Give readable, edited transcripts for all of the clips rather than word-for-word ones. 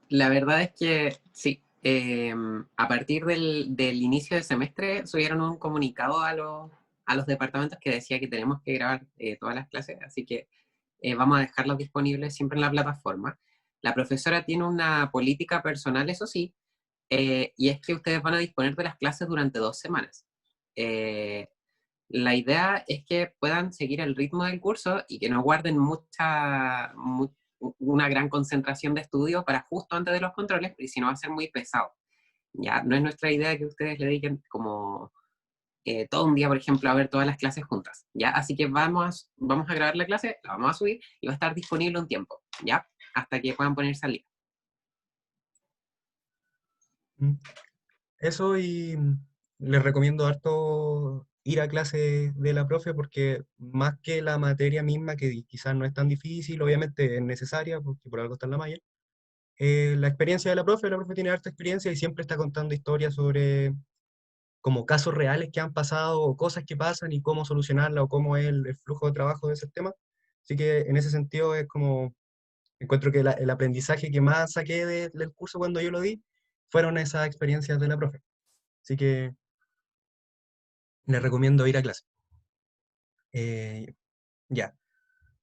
La verdad es que sí. A partir del inicio del semestre subieron un comunicado a los departamentos que decía que tenemos que grabar todas las clases, así que vamos a dejarlos disponibles siempre en la plataforma. La profesora tiene una política personal, eso sí, y es que ustedes van a disponer de las clases durante 2 semanas. Eh, la idea es que puedan seguir el ritmo del curso y que no guarden una gran concentración de estudio para justo antes de los controles, porque si no va a ser muy pesado. Ya no es nuestra idea que ustedes le dediquen como todo un día, por ejemplo, a ver todas las clases juntas. ¿Ya? Así que vamos a grabar la clase, la vamos a subir y va a estar disponible un tiempo, ¿ya? Hasta que puedan ponerse al día. Mm. Eso y les recomiendo harto ir a clase de la profe porque más que la materia misma, que quizás no es tan difícil, obviamente es necesaria porque por algo está en la malla, la experiencia de la profe tiene harta experiencia y siempre está contando historias sobre como casos reales que han pasado o cosas que pasan y cómo solucionarla o cómo es el flujo de trabajo de ese tema. Así que en ese sentido es como, encuentro que el aprendizaje que más saqué del curso cuando yo lo di fueron esas experiencias de la profe. Así que les recomiendo ir a clase. Eh, ya,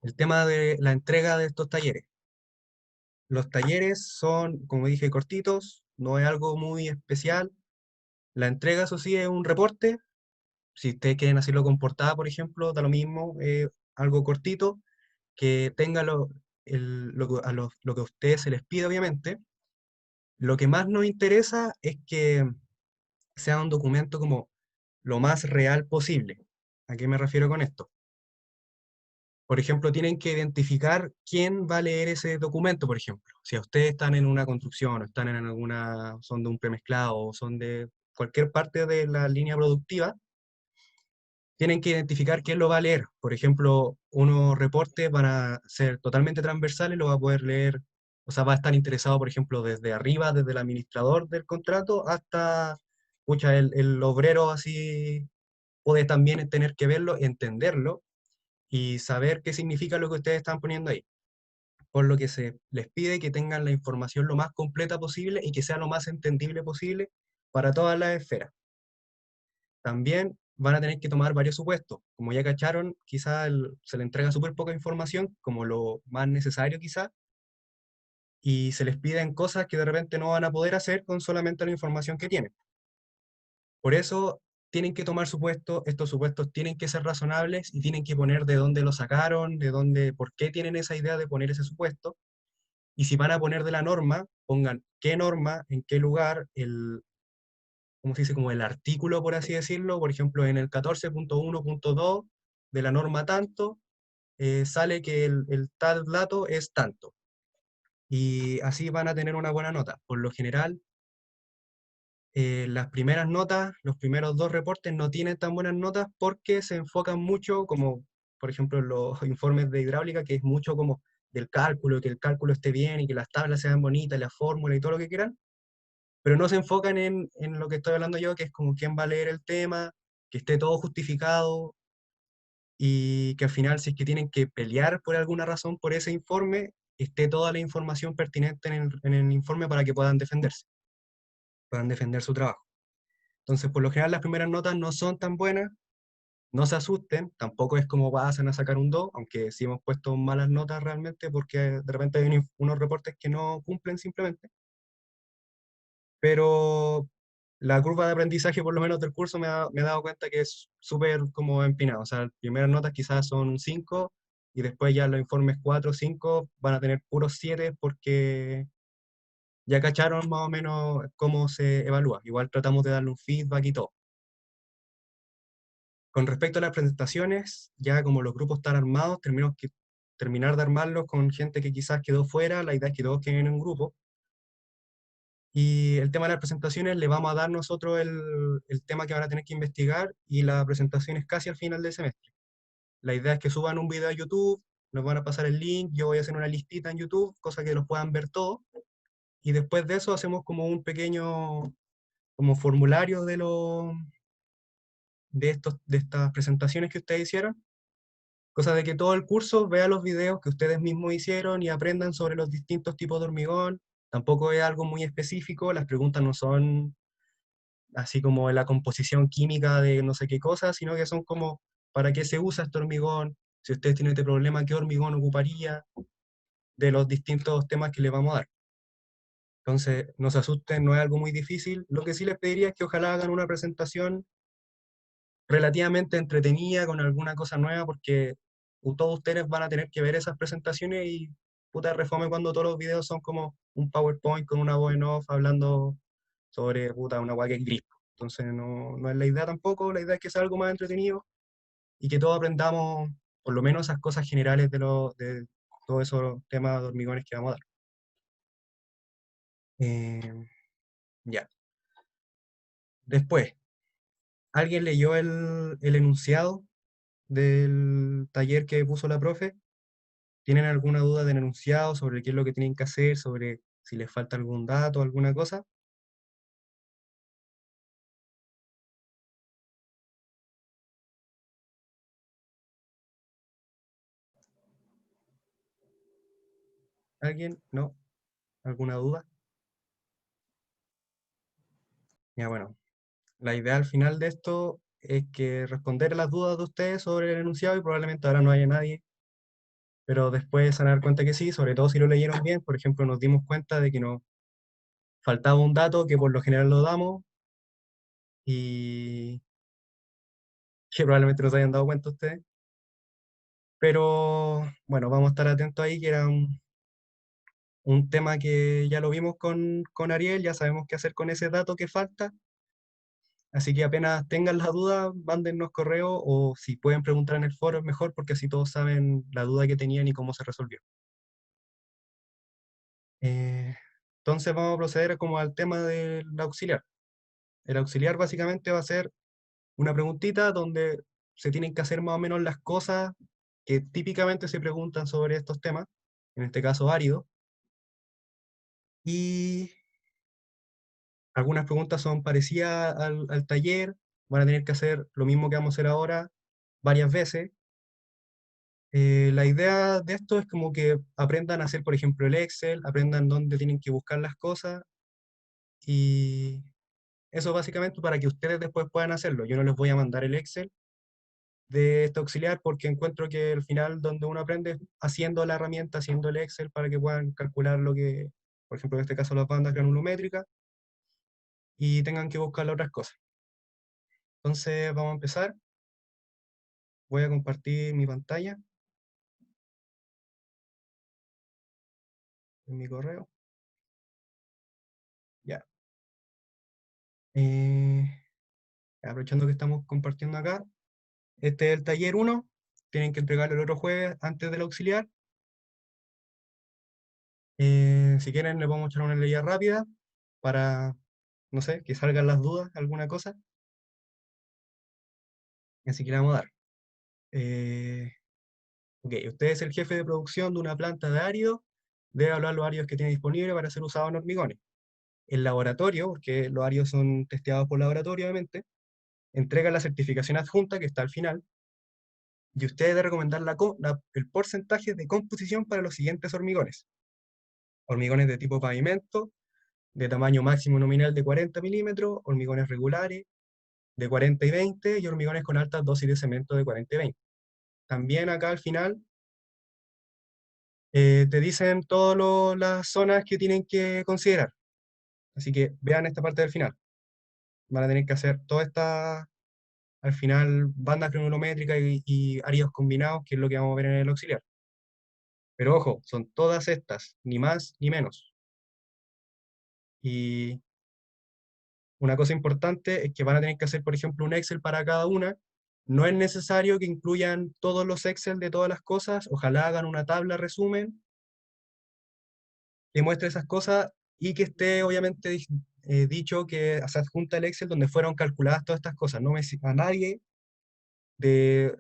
el tema de la entrega de estos talleres. Los talleres son, como dije, cortitos, no es algo muy especial. La entrega, eso sí, es un reporte. Si ustedes quieren hacerlo con portada, por ejemplo, da lo mismo, algo cortito, que tenga lo que a ustedes se les pide, obviamente. Lo que más nos interesa es que sea un documento como lo más real posible. ¿A qué me refiero con esto? Por ejemplo, tienen que identificar quién va a leer ese documento, por ejemplo. Si a ustedes están en una construcción, o están en alguna, son de un premezclado, o son de cualquier parte de la línea productiva, tienen que identificar quién lo va a leer. Por ejemplo, unos reportes van a ser totalmente transversales, lo va a poder leer, o sea, va a estar interesado, por ejemplo, desde arriba, desde el administrador del contrato, hasta, pucha, el obrero así puede también tener que verlo, entenderlo y saber qué significa lo que ustedes están poniendo ahí. Por lo que se les pide que tengan la información lo más completa posible y que sea lo más entendible posible para todas las esferas. También van a tener que tomar varios supuestos. Como ya cacharon, quizá se le entrega súper poca información, como lo más necesario quizá, y se les piden cosas que de repente no van a poder hacer con solamente la información que tienen. Por eso tienen que tomar supuestos, estos supuestos tienen que ser razonables y tienen que poner de dónde lo sacaron, de dónde, por qué tienen esa idea de poner ese supuesto. Y si van a poner de la norma, pongan qué norma, en qué lugar, ¿cómo se dice? Como el artículo, por así decirlo. Por ejemplo, en el 14.1.2 de la norma tanto, sale que el tal dato es tanto. Y así van a tener una buena nota. Por lo general, las primeras notas, los primeros dos reportes no tienen tan buenas notas porque se enfocan mucho, como por ejemplo en los informes de hidráulica, que es mucho como del cálculo, que el cálculo esté bien y que las tablas sean bonitas, las fórmulas y todo lo que quieran, pero no se enfocan en lo que estoy hablando yo, que es como quién va a leer el tema, que esté todo justificado y que al final, si es que tienen que pelear por alguna razón por ese informe, esté toda la información pertinente en el informe para que puedan defenderse, puedan defender su trabajo. Entonces, por lo general, las primeras notas no son tan buenas, no se asusten, tampoco es como pasan a sacar un 2, aunque sí hemos puesto malas notas realmente, porque de repente hay unos reportes que no cumplen simplemente, pero la curva de aprendizaje, por lo menos del curso, me he dado cuenta que es súper como empinado. O sea, las primeras notas quizás son un 5 y después ya los informes 4 o 5 van a tener puros 7 porque ya cacharon más o menos cómo se evalúa. Igual tratamos de darle un feedback y todo. Con respecto a las presentaciones, ya como los grupos están armados, tenemos que terminar de armarlos con gente que quizás quedó fuera. La idea es que todos queden en un grupo. Y el tema de las presentaciones, le vamos a dar nosotros el tema que van a tener que investigar y la presentación es casi al final del semestre. La idea es que suban un video a YouTube, nos van a pasar el link, yo voy a hacer una listita en YouTube, cosa que los puedan ver todos. Y después de eso hacemos como un pequeño como formulario de estas presentaciones que ustedes hicieron, cosa de que todo el curso vea los videos que ustedes mismos hicieron y aprendan sobre los distintos tipos de hormigón tampoco es algo muy específico, las preguntas no son así como la composición química de no sé qué cosa, sino que son como, ¿para qué se usa este hormigón? Si ustedes tienen este problema, ¿qué hormigón ocuparía? De los distintos temas que les vamos a dar. Entonces, no se asusten, no es algo muy difícil. Lo que sí les pediría es que ojalá hagan una presentación relativamente entretenida, con alguna cosa nueva, porque todos ustedes van a tener que ver esas presentaciones y puta refome cuando todos los videos son como un PowerPoint con una voz en off hablando sobre puta una guay que es gris. Entonces no es la idea tampoco, la idea es que sea algo más entretenido y que todos aprendamos por lo menos esas cosas generales de todos esos temas de hormigones que vamos a dar. Eh, ya. Después, ¿alguien leyó el enunciado del taller que puso la profe? ¿Tienen alguna duda del enunciado sobre qué es lo que tienen que hacer, sobre si les falta algún dato, alguna cosa? ¿Alguien? ¿No? ¿Alguna duda? Ya bueno, la idea al final de esto es que responder a las dudas de ustedes sobre el enunciado y probablemente ahora no haya nadie, pero después se van a dar cuenta que sí, sobre todo si lo leyeron bien. Por ejemplo, nos dimos cuenta de que nos faltaba un dato que por lo general lo damos y que probablemente no se hayan dado cuenta ustedes. Pero bueno, vamos a estar atentos ahí, que era un tema que ya lo vimos con Ariel, ya sabemos qué hacer con ese dato que falta. Así que apenas tengan la duda, mándennos correo o si pueden preguntar en el foro es mejor porque así todos saben la duda que tenían y cómo se resolvió. Eh, entonces vamos a proceder como al tema del auxiliar. El auxiliar básicamente va a ser una preguntita donde se tienen que hacer más o menos las cosas que típicamente se preguntan sobre estos temas, en este caso árido, y algunas preguntas son parecidas al taller, van a tener que hacer lo mismo que vamos a hacer ahora varias veces. La idea de esto es como que aprendan a hacer, por ejemplo, el Excel, aprendan dónde tienen que buscar las cosas y eso básicamente para que ustedes después puedan hacerlo. Yo no les voy a mandar el Excel de este auxiliar porque encuentro que al final donde uno aprende es haciendo la herramienta, haciendo el Excel para que puedan calcular lo que, por ejemplo, en este caso las bandas granulométricas y tengan que buscar otras cosas. Entonces vamos a empezar. Voy a compartir mi pantalla en mi correo. Ya. Eh, aprovechando que estamos compartiendo acá, este es el taller uno. Tienen que entregarlo el otro jueves antes del auxiliar. Si quieren, les vamos a echar una leída rápida para, no sé, que salgan las dudas, alguna cosa. Así que le vamos a dar. Eh, ok, usted es el jefe de producción de una planta de árido. Debe hablar los áridos que tiene disponible para ser usados en hormigones. El laboratorio, porque los áridos son testeados por laboratorio, obviamente, entrega la certificación adjunta que está al final y usted debe recomendar el porcentaje de composición para los siguientes hormigones. Hormigones de tipo pavimento, de tamaño máximo nominal de 40 milímetros, hormigones regulares de 40 y 20 y hormigones con altas dosis de cemento de 40 y 20. También acá al final te dicen todas las zonas que tienen que considerar. Así que vean esta parte del final. Van a tener que hacer toda esta, al final, bandas cronométricas y áridos combinados, que es lo que vamos a ver en el auxiliar. Pero ojo, son todas estas, ni más ni menos. Y una cosa importante es que van a tener que hacer, por ejemplo, un Excel para cada una. No es necesario que incluyan todos los Excel de todas las cosas. Ojalá hagan una tabla resumen que muestre esas cosas y que esté obviamente dicho que se adjunta el Excel donde fueron calculadas todas estas cosas. No me, a nadie de,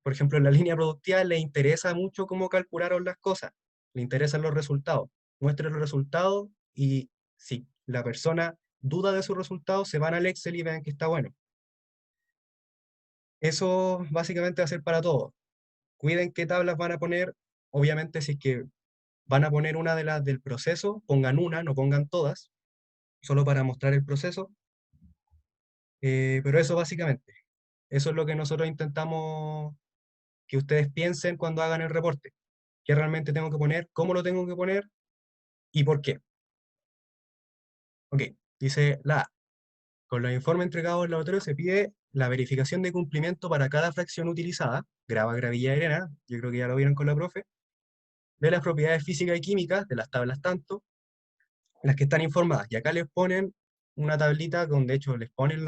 por ejemplo, en la línea productiva le interesa mucho cómo calcularon las cosas. Le interesan los resultados. Muestre los resultados y si la persona duda de sus resultados, se van al Excel y vean que está bueno. Eso básicamente va a ser para todo. Cuiden qué tablas van a poner. Obviamente, si es que van a poner una de las del proceso, pongan una, no pongan todas, solo para mostrar el proceso. Pero eso básicamente, eso es lo que nosotros intentamos que ustedes piensen cuando hagan el reporte. ¿Qué realmente tengo que poner? ¿Cómo lo tengo que poner? ¿Y por qué? Ok, dice la A. Con los informes entregados al laboratorio se pide la verificación de cumplimiento para cada fracción utilizada, grava, gravilla y arena, yo creo que ya lo vieron con la profe, de las propiedades físicas y químicas, de las tablas tanto, las que están informadas. Y acá les ponen una tablita donde de hecho les ponen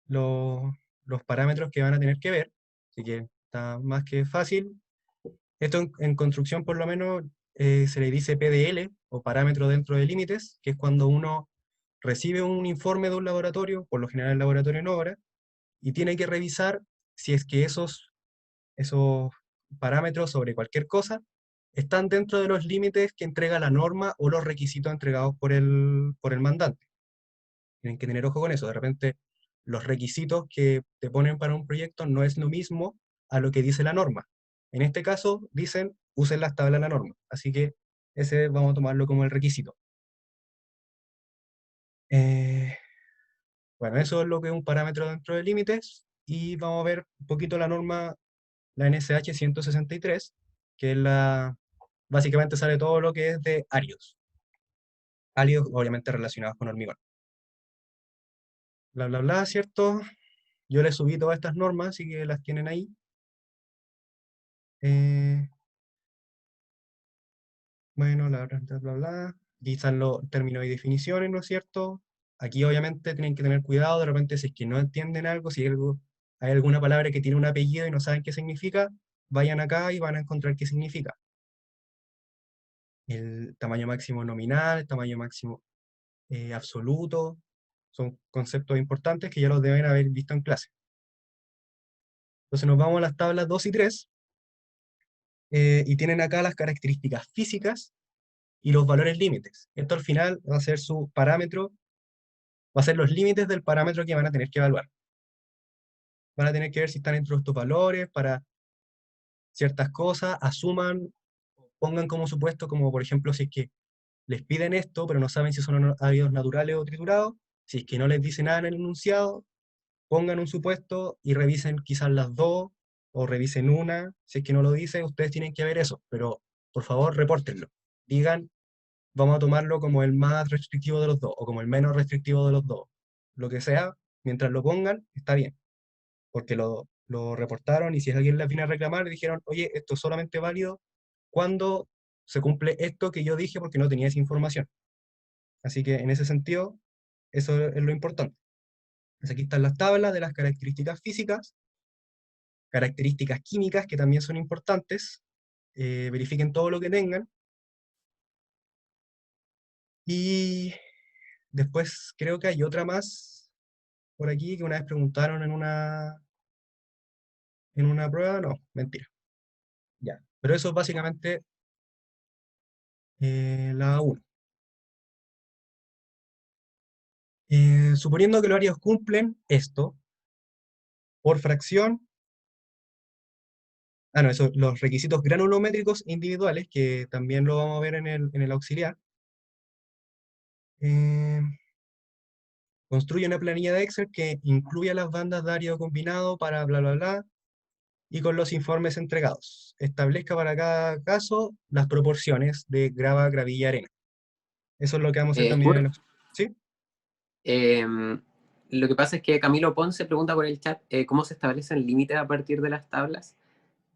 los, los parámetros que van a tener que ver, así que está más que fácil. Esto en construcción por lo menos se le dice PDL o parámetro dentro de límites, que es cuando uno recibe un informe de un laboratorio, por lo general el laboratorio en obra, y tiene que revisar si es que esos parámetros sobre cualquier cosa están dentro de los límites que entrega la norma o los requisitos entregados por el mandante. Tienen que tener ojo con eso. De repente, los requisitos que te ponen para un proyecto no es lo mismo a lo que dice la norma. En este caso, dicen, usen las tablas de la norma. Así que ese vamos a tomarlo como el requisito. Eh, bueno, eso es lo que es un parámetro dentro de límites. Y vamos a ver un poquito la norma, la NSH 163, que es básicamente sale todo lo que es de áridos. Áridos, obviamente, relacionados con hormigón. Bla, bla, bla, ¿cierto? Yo les subí todas estas normas, así que las tienen ahí. Eh, bueno, bla, bla, bla. Y están los términos y definiciones, ¿no es cierto? Aquí obviamente tienen que tener cuidado, de repente si es que no entienden algo, si hay alguna palabra que tiene un apellido y no saben qué significa, vayan acá y van a encontrar qué significa. El tamaño máximo nominal, el tamaño máximo absoluto, son conceptos importantes que ya los deben haber visto en clase. Entonces nos vamos a las tablas 2 y 3, y tienen acá las características físicas y los valores límites. Esto al final va a ser su parámetro, va a ser los límites del parámetro que van a tener que evaluar. Van a tener que ver si están dentro de estos valores para ciertas cosas, asuman, pongan como supuesto, como por ejemplo si es que les piden esto, pero no saben si son áridos naturales o triturados, si es que no les dice nada en el enunciado, pongan un supuesto y revisen quizás las dos, o revisen una, si es que no lo dice, ustedes tienen que ver eso, pero por favor repórtenlo. Digan, vamos a tomarlo como el más restrictivo de los dos, o como el menos restrictivo de los dos. Lo que sea, mientras lo pongan, está bien, porque lo reportaron y si alguien les viene a reclamar, dijeron, oye, esto es solamente válido cuando se cumple esto que yo dije porque no tenía esa información. Así que en ese sentido, eso es lo importante. Entonces, aquí están las tablas de las características físicas, características químicas que también son importantes, verifiquen todo lo que tengan, y después creo que hay otra más por aquí que una vez preguntaron en una prueba, no, mentira, ya. Pero eso es básicamente la 1. Suponiendo que los áreas cumplen esto, por fracción, no, eso, los requisitos granulométricos individuales, que también lo vamos a ver en el auxiliar, eh, construye una planilla de Excel que incluya las bandas de árido combinado para bla, bla, bla, y con los informes entregados. Establezca para cada caso las proporciones de grava, gravilla, arena. Eso es lo que vamos a hacer también en Kurt, el... ¿Sí? lo que pasa es que Camilo Ponce pregunta por el chat cómo se establecen límites a partir de las tablas.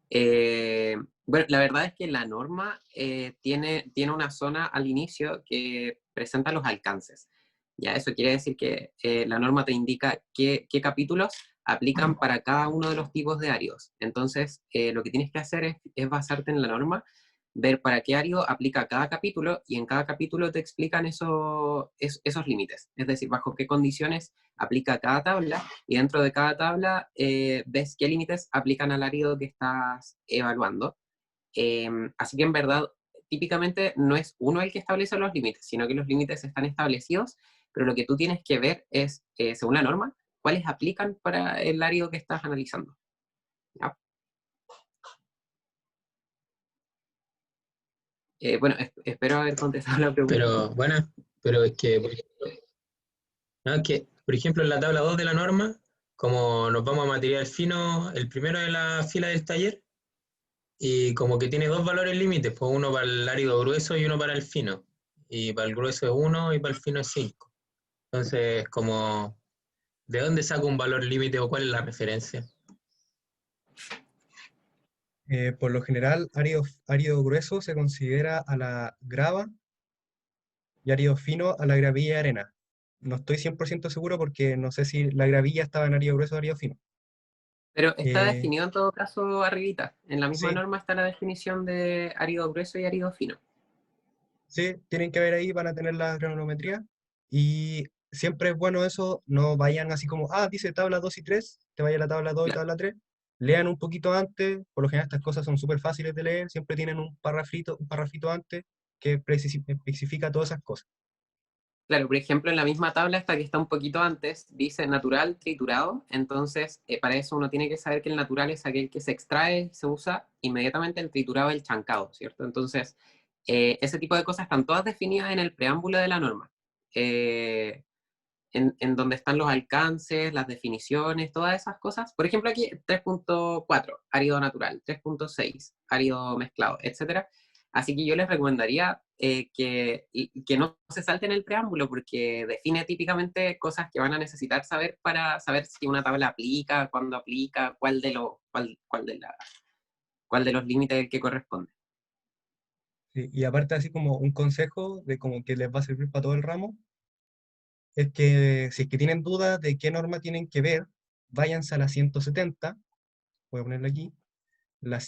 Bueno, la verdad es que la norma tiene una zona al inicio que presenta los alcances. Ya, eso quiere decir que la norma te indica qué capítulos aplican para cada uno de los tipos de áridos. Entonces, lo que tienes que hacer es basarte en la norma, ver para qué árido aplica cada capítulo y en cada capítulo te explican esos límites. Es decir, bajo qué condiciones aplica cada tabla y dentro de cada tabla ves qué límites aplican al árido que estás evaluando. Así que en verdad, típicamente no es uno el que establece los límites, sino que los límites están establecidos, pero lo que tú tienes que ver es, según la norma, cuáles aplican para el árido que estás analizando. ¿Ya? Bueno, espero haber contestado la pregunta. Pero bueno, pero es que, no, es que, por ejemplo, en la tabla 2 de la norma, como nos vamos a material fino, el primero de la fila del taller, y como que tiene dos valores límites, pues uno para el árido grueso y uno para el fino. Y para el grueso es 1 y para el fino es 5. Entonces, como, ¿de dónde saco un valor límite o cuál es la referencia? Por lo general, árido grueso se considera a la grava y árido fino a la gravilla y arena. No estoy 100% seguro porque no sé si la gravilla estaba en árido grueso o árido fino. Pero está Eh, definido en todo caso arribita. En la misma sí, norma está la definición de árido grueso y árido fino. sí, tienen que ver ahí, van a tener la granulometría. Y siempre es bueno eso, no vayan así como, dice tabla 2 y 3 te vaya a la tabla 2 y Claro. tabla 3. Lean un poquito antes, por lo general estas cosas son súper fáciles de leer, siempre tienen un parrafito antes que especifica todas esas cosas. Claro, por ejemplo, en la misma tabla, esta que está un poquito antes, dice natural triturado. Entonces, para eso uno tiene que saber que el natural es aquel que se extrae y se usa inmediatamente, el triturado es el chancado, ¿cierto? Entonces, ese tipo de cosas están todas definidas en el preámbulo de la norma. En donde están los alcances, las definiciones, todas esas cosas. Por ejemplo, aquí 3.4, árido natural, 3.6, árido mezclado, etcétera. Así que yo les recomendaría que no se salten el preámbulo porque define típicamente cosas que van a necesitar saber para saber si una tabla aplica, cuándo aplica, cuál de los límites es el que corresponde. Sí, y aparte así como un consejo de como que les va a servir para todo el ramo, es que si es que tienen dudas de qué norma tienen que ver, váyanse a la 170, voy a ponerla aquí.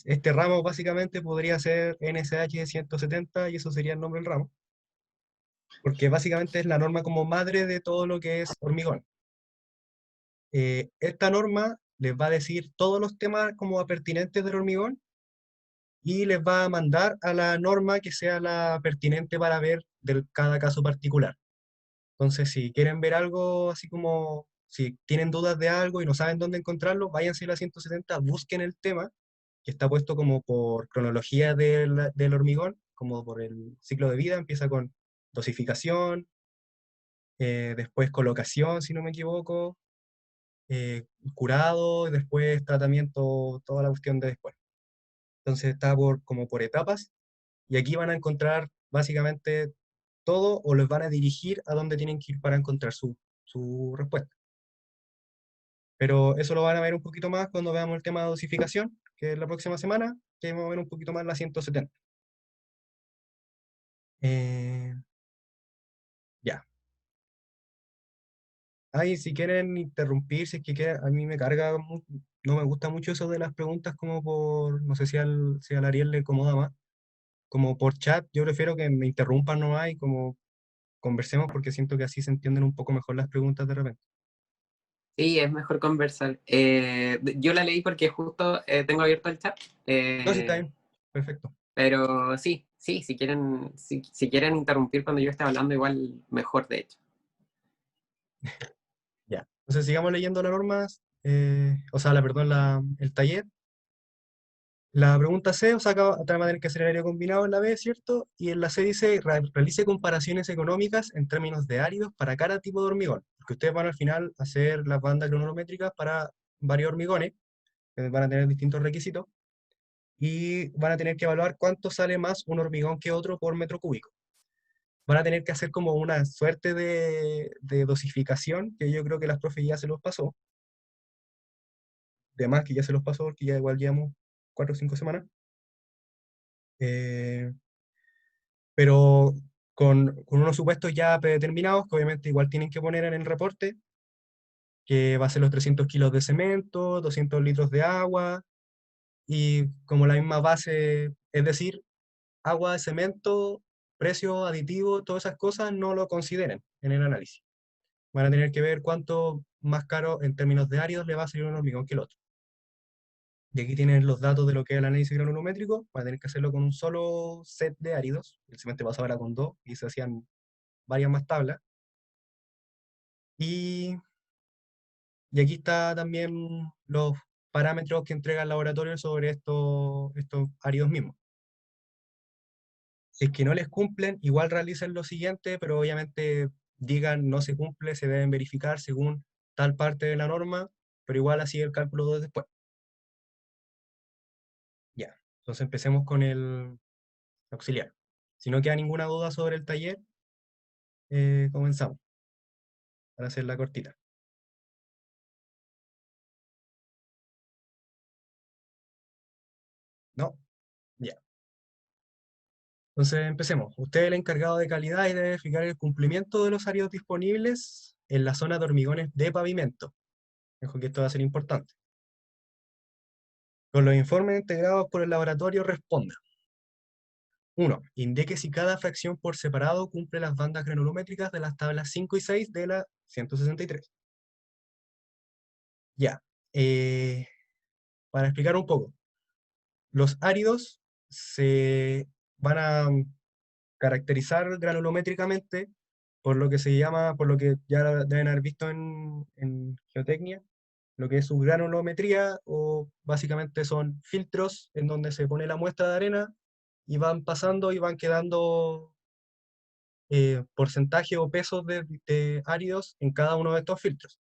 Este ramo básicamente podría ser NSH 170 y eso sería el nombre del ramo, porque básicamente es la norma como madre de todo lo que es hormigón. Esta norma les va a decir todos los temas como pertinentes del hormigón y les va a mandar a la norma que sea la pertinente para ver de cada caso particular. Entonces, si quieren ver algo así como, si tienen dudas de algo y no saben dónde encontrarlo, váyanse a la 170, busquen el tema, que está puesto como por cronología del hormigón, como por el ciclo de vida, empieza con dosificación, después colocación, si no me equivoco, curado, y después tratamiento, toda la cuestión de después. Entonces está como por etapas, y aquí van a encontrar básicamente todo o les van a dirigir a dónde tienen que ir para encontrar su respuesta. Pero eso lo van a ver un poquito más cuando veamos el tema de dosificación, que es la próxima semana, que vamos a ver un poquito más la 170. Eh, ya. Ahí, si quieren interrumpir, si es que quieren, a mí me carga, no me gusta mucho eso de las preguntas como por, no sé si al Ariel le incomoda más, como por chat, yo prefiero que me interrumpan nomás y como conversemos porque siento que así se entienden un poco mejor las preguntas de repente. Sí, es mejor conversar. Yo la leí porque justo tengo abierto el chat. No, sí, está eh, bien. Perfecto. Pero sí, sí, si quieren interrumpir cuando yo esté hablando, igual mejor, de hecho. Ya. Entonces sigamos leyendo las normas, o sea, perdón, el taller. La pregunta C, o sea, acá van a tener que hacer el área combinado en la B, ¿cierto? Y en la C dice, realice comparaciones económicas en términos de áridos para cada tipo de hormigón. Porque ustedes van al final a hacer las bandas cronométricas para varios hormigones, que van a tener distintos requisitos, y van a tener que evaluar cuánto sale más un hormigón que otro por metro cúbico. Van a tener que hacer como una suerte de dosificación, que yo creo que las profes ya se los pasó, de más que ya se los pasó, porque ya igual llevamos 4 o 5 semanas. Eh, pero con unos supuestos ya predeterminados, que obviamente igual tienen que poner en el reporte, que va a ser los 300 kilos de cemento, 200 litros de agua, y como la misma base, es decir, agua, cemento, precio, aditivo, todas esas cosas no lo consideren en el análisis. Van a tener que ver cuánto más caro en términos de áridos le va a salir un hormigón que el otro. Y aquí tienen los datos de lo que es el análisis granulométrico. Van a tener que hacerlo con un solo set de áridos. El semestre pasado era con dos y se hacían varias más tablas. Y, y aquí está también los parámetros que entrega el laboratorio sobre estos áridos mismos. Si es que no les cumplen, igual realicen lo siguiente, pero obviamente digan no se cumple, se deben verificar según tal parte de la norma, pero igual así el cálculo después. Ya, entonces empecemos con el auxiliar. Si no queda ninguna duda sobre el taller, comenzamos para hacer la cortita. ¿No? Ya. Entonces empecemos. Usted es el encargado de calidad y debe verificar el cumplimiento de los áreas disponibles en la zona de hormigones de pavimento. Dejo que esto va a ser importante. Con los informes integrados por el laboratorio responda. 1. Indique si cada fracción por separado cumple las bandas granulométricas de las tablas 5 y 6 de la 163. Ya. Para explicar un poco. Los áridos se van a caracterizar granulométricamente por lo que se llama, por lo que ya deben haber visto en geotecnia, lo que es su granulometría, o básicamente son filtros en donde se pone la muestra de arena y van pasando y van quedando porcentaje o pesos de áridos en cada uno de estos filtros.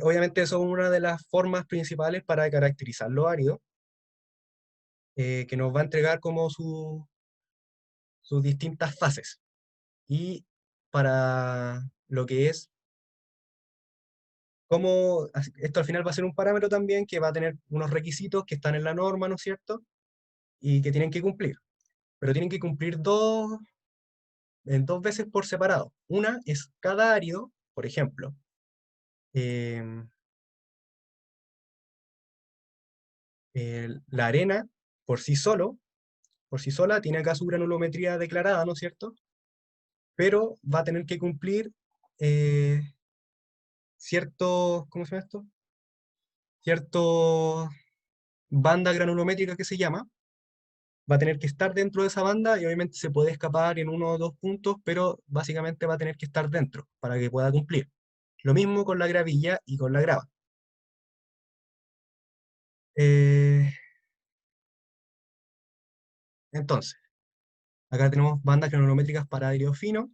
Obviamente eso es una de las formas principales para caracterizar los áridos, que nos va a entregar como sus distintas fases. Y para lo que es cómo, esto al final va a ser un parámetro también que va a tener unos requisitos que están en la norma, ¿no es cierto? Y que tienen que cumplir. Pero tienen que cumplir en dos veces por separado. Una es cada árido, por ejemplo, em, la arena por sí sola, tiene acá su granulometría declarada, ¿no es cierto? Pero va a tener que cumplir ciertos, ¿cómo se llama esto? Cierto banda granulométrica que se llama, va a tener que estar dentro de esa banda y obviamente se puede escapar en uno o dos puntos, pero básicamente va a tener que estar dentro para que pueda cumplir. Lo mismo con la gravilla y con la grava. Eh, entonces, acá tenemos bandas granulométricas para árido fino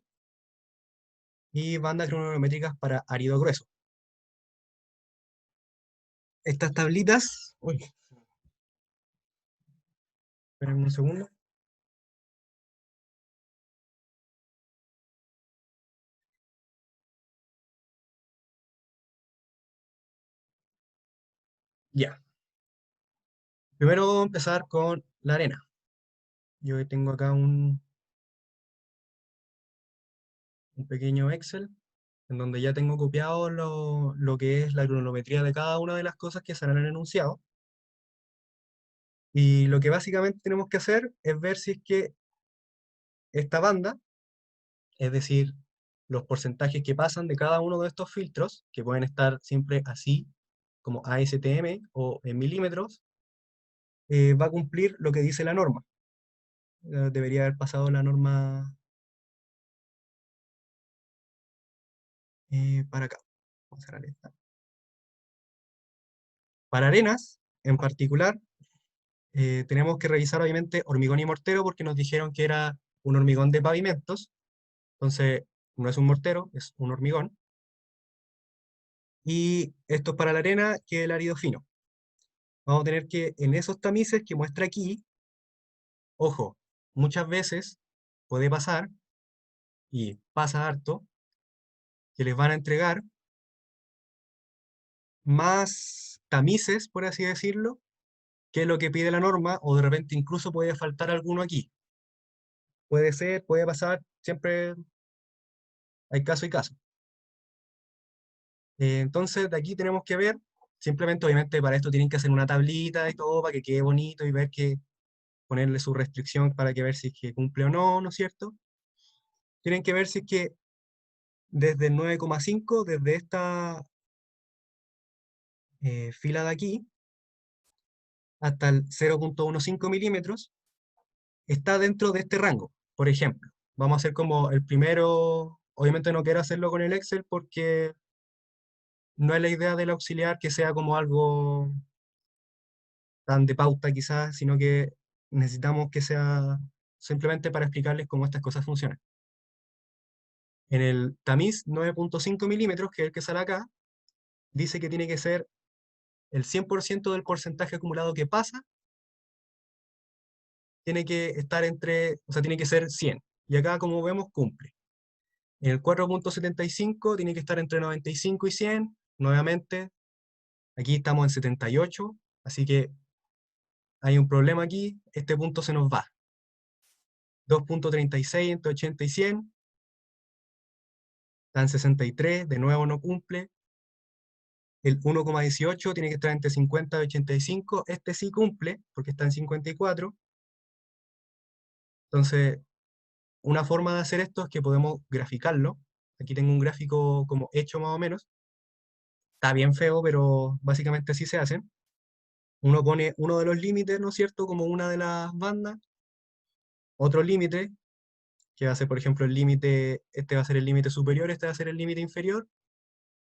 y bandas granulométricas para árido grueso. Estas tablitas, uy, esperen un segundo. Ya. Primero vamos a empezar con la arena. Yo tengo acá un pequeño Excel en donde ya tengo copiado lo que es la cronometría de cada una de las cosas que serán en el enunciado. Y lo que básicamente tenemos que hacer es ver si es que esta banda, es decir, los porcentajes que pasan de cada uno de estos filtros, que pueden estar siempre así, como ASTM o en milímetros, va a cumplir lo que dice la norma. Debería haber pasado la norma para acá. Vamos a cerrar esta. Para arenas, en particular, tenemos que revisar obviamente hormigón y mortero porque nos dijeron que era un hormigón de pavimentos, entonces no es un mortero, es un hormigón. Y esto es para la arena, que es el árido fino. Vamos a tener que, en esos tamices que muestra aquí, ojo, muchas veces puede pasar, y pasa harto, que les van a entregar más tamices, por así decirlo, que lo que pide la norma, o de repente incluso puede faltar alguno aquí. Puede ser, puede pasar, siempre hay caso y caso. Entonces, de aquí tenemos que ver, simplemente, obviamente, para esto tienen que hacer una tablita y todo, para que quede bonito y ver que ponerle su restricción para que ver si es que cumple o no, ¿no es cierto? Tienen que ver si es que desde el 9,5, desde esta fila de aquí, hasta el 0,15 milímetros, está dentro de este rango. Por ejemplo, vamos a hacer como el primero, obviamente no quiero hacerlo con el Excel porque no es la idea del auxiliar que sea como algo tan de pauta quizás, sino que necesitamos que sea simplemente para explicarles cómo estas cosas funcionan. En el tamiz 9.5 milímetros, que es el que sale acá, dice que tiene que ser el 100% del porcentaje acumulado que pasa, tiene que estar entre, o sea, tiene que ser 100. Y acá, como vemos, cumple. En el 4.75 tiene que estar entre 95 y 100. Nuevamente, aquí estamos en 78, así que hay un problema aquí. Este punto se nos va. 2.36 entre 80 y 100. Está en 63, de nuevo no cumple. El 1.18 tiene que estar entre 50 y 85. Este sí cumple, porque está en 54. Entonces, una forma de hacer esto es que podemos graficarlo. Aquí tengo un gráfico como hecho más o menos. Está bien feo, pero básicamente así se hacen. Uno pone uno de los límites, ¿no es cierto?, como una de las bandas. Otro límite, que va a ser, por ejemplo, el límite, este va a ser el límite superior, este va a ser el límite inferior,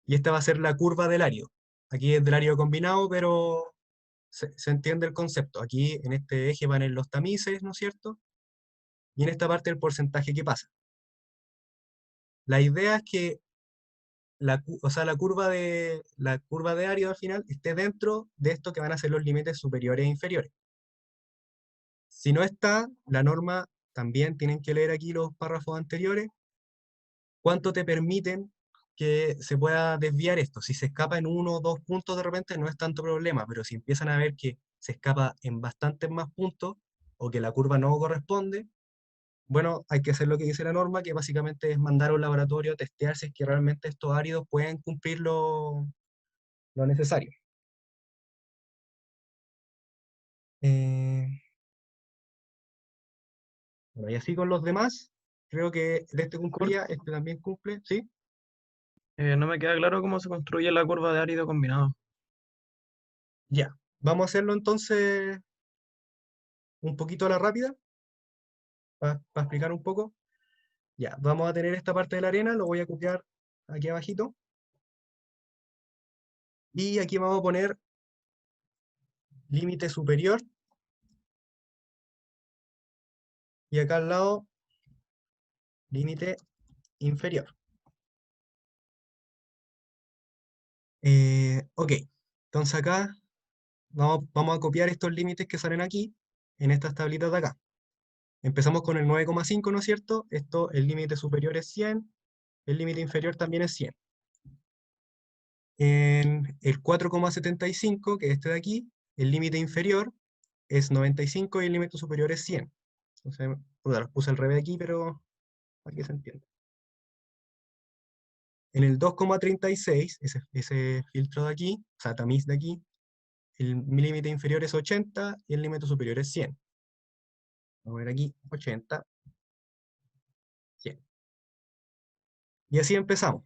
y esta va a ser la curva del árido. Aquí es del árido combinado, pero se entiende el concepto. Aquí en este eje van en los tamices, ¿no es cierto? Y en esta parte el porcentaje que pasa. La idea es que o sea, la curva de árido al final esté dentro de esto que van a ser los límites superiores e inferiores. Si no está, la norma también tienen que leer aquí los párrafos anteriores, cuánto te permiten que se pueda desviar esto. Si se escapa en 1 o 2 puntos de repente no es tanto problema, pero si empiezan a ver que se escapa en bastantes más puntos o que la curva no corresponde, bueno, hay que hacer lo que dice la norma, que básicamente es mandar a un laboratorio a testear si es que realmente estos áridos pueden cumplir lo necesario. Eh, bueno, y así con los demás, creo que de este Kurt, cumplía, este también cumple, ¿sí? no me queda claro cómo se construye la curva de árido combinado. Ya. Vamos a hacerlo entonces un poquito a la rápida, para explicar un poco. Ya, vamos a tener esta parte de la arena, lo voy a copiar aquí abajito. Y aquí vamos a poner límite superior. Y acá al lado, límite inferior. Ok, entonces acá vamos a copiar estos límites que salen aquí, en estas tablitas de acá. Empezamos con el 9,5, ¿no es cierto? Esto, el límite superior es 100, el límite inferior también es 100. En el 4,75, que es este de aquí, el límite inferior es 95 y el límite superior es 100. Entonces, puta, los puse al revés aquí, pero para que se entienda. En el 2,36, ese filtro de aquí, o sea, tamiz de aquí, el límite inferior es 80 y el límite superior es 100. Vamos a ver aquí, 80, 100. Y así empezamos.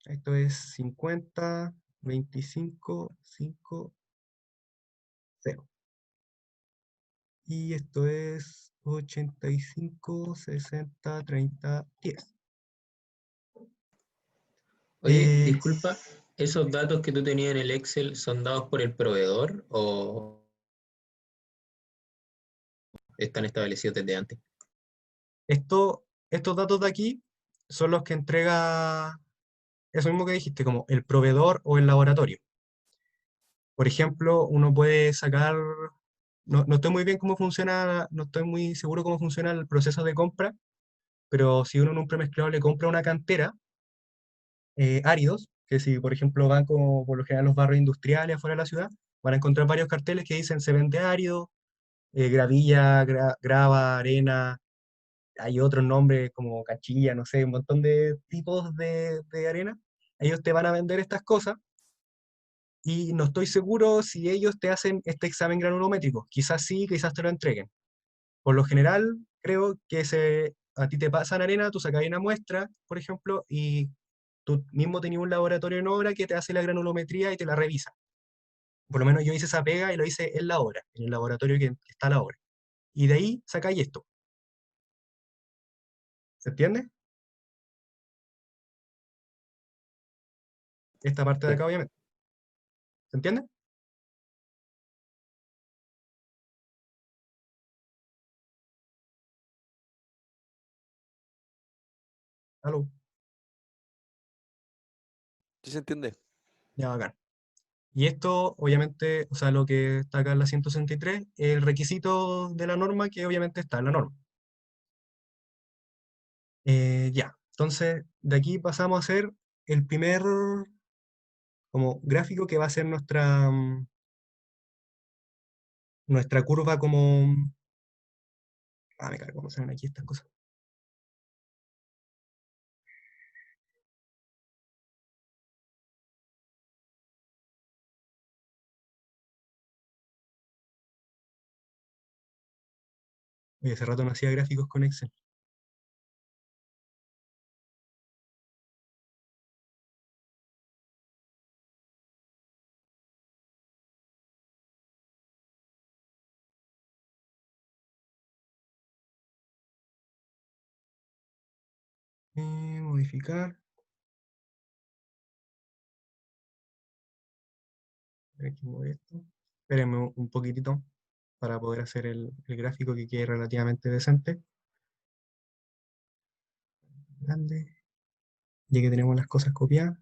Esto es 50, 25, 5, 0. Y esto es 85, 60, 30, 10. Oye, disculpa, ¿esos datos que tú tenías en el Excel son dados por el proveedor o están establecidos desde antes? Estos datos de aquí son los que entrega eso mismo que dijiste, como el proveedor o el laboratorio. Por ejemplo, uno puede sacar, no estoy muy bien cómo funciona, no estoy muy seguro cómo funciona el proceso de compra, pero si uno en un premezclado le compra una cantera, áridos, que si por ejemplo van como por lo general los barrios industriales afuera de la ciudad, van a encontrar varios carteles que dicen se vende árido, gravilla, grava, arena, hay otros nombres como cachilla, no sé, un montón de tipos de arena. Ellos te van a vender estas cosas y no estoy seguro si ellos te hacen este examen granulométrico. Quizás sí, quizás te lo entreguen. Por lo general, creo que a ti te pasan arena, tú sacas una muestra, por ejemplo, y tú mismo tenías un laboratorio en obra que te hace la granulometría y te la revisa. Por lo menos yo hice esa pega y lo hice en la obra, en el laboratorio que está a la obra. Y de ahí sacáis esto. ¿Se entiende? Esta parte de Sí. acá, obviamente. ¿Se entiende? ¿Aló? ¿Sí se entiende? Ya, bacán. Y esto, obviamente, o sea, lo que está acá en la 163, el requisito de la norma que obviamente está en la norma. Ya, entonces, de aquí pasamos a hacer el primer como gráfico que va a ser nuestra curva como... Ah, me cargo, ¿cómo se ven aquí estas cosas? Oye, hace rato no hacía gráficos con Excel. Modificar. Aquí mover esto. Espérenme un poquitito para poder hacer el gráfico que quede relativamente decente. Grande. Ya que tenemos las cosas copiadas.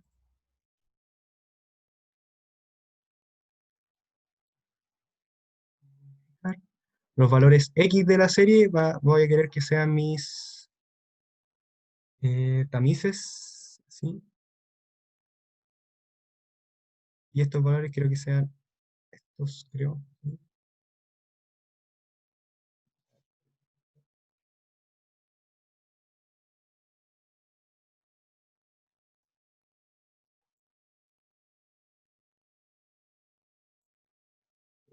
Los valores X de la serie voy a querer que sean mis tamices, ¿sí? Y estos valores quiero que sean estos, creo. ¿Sí?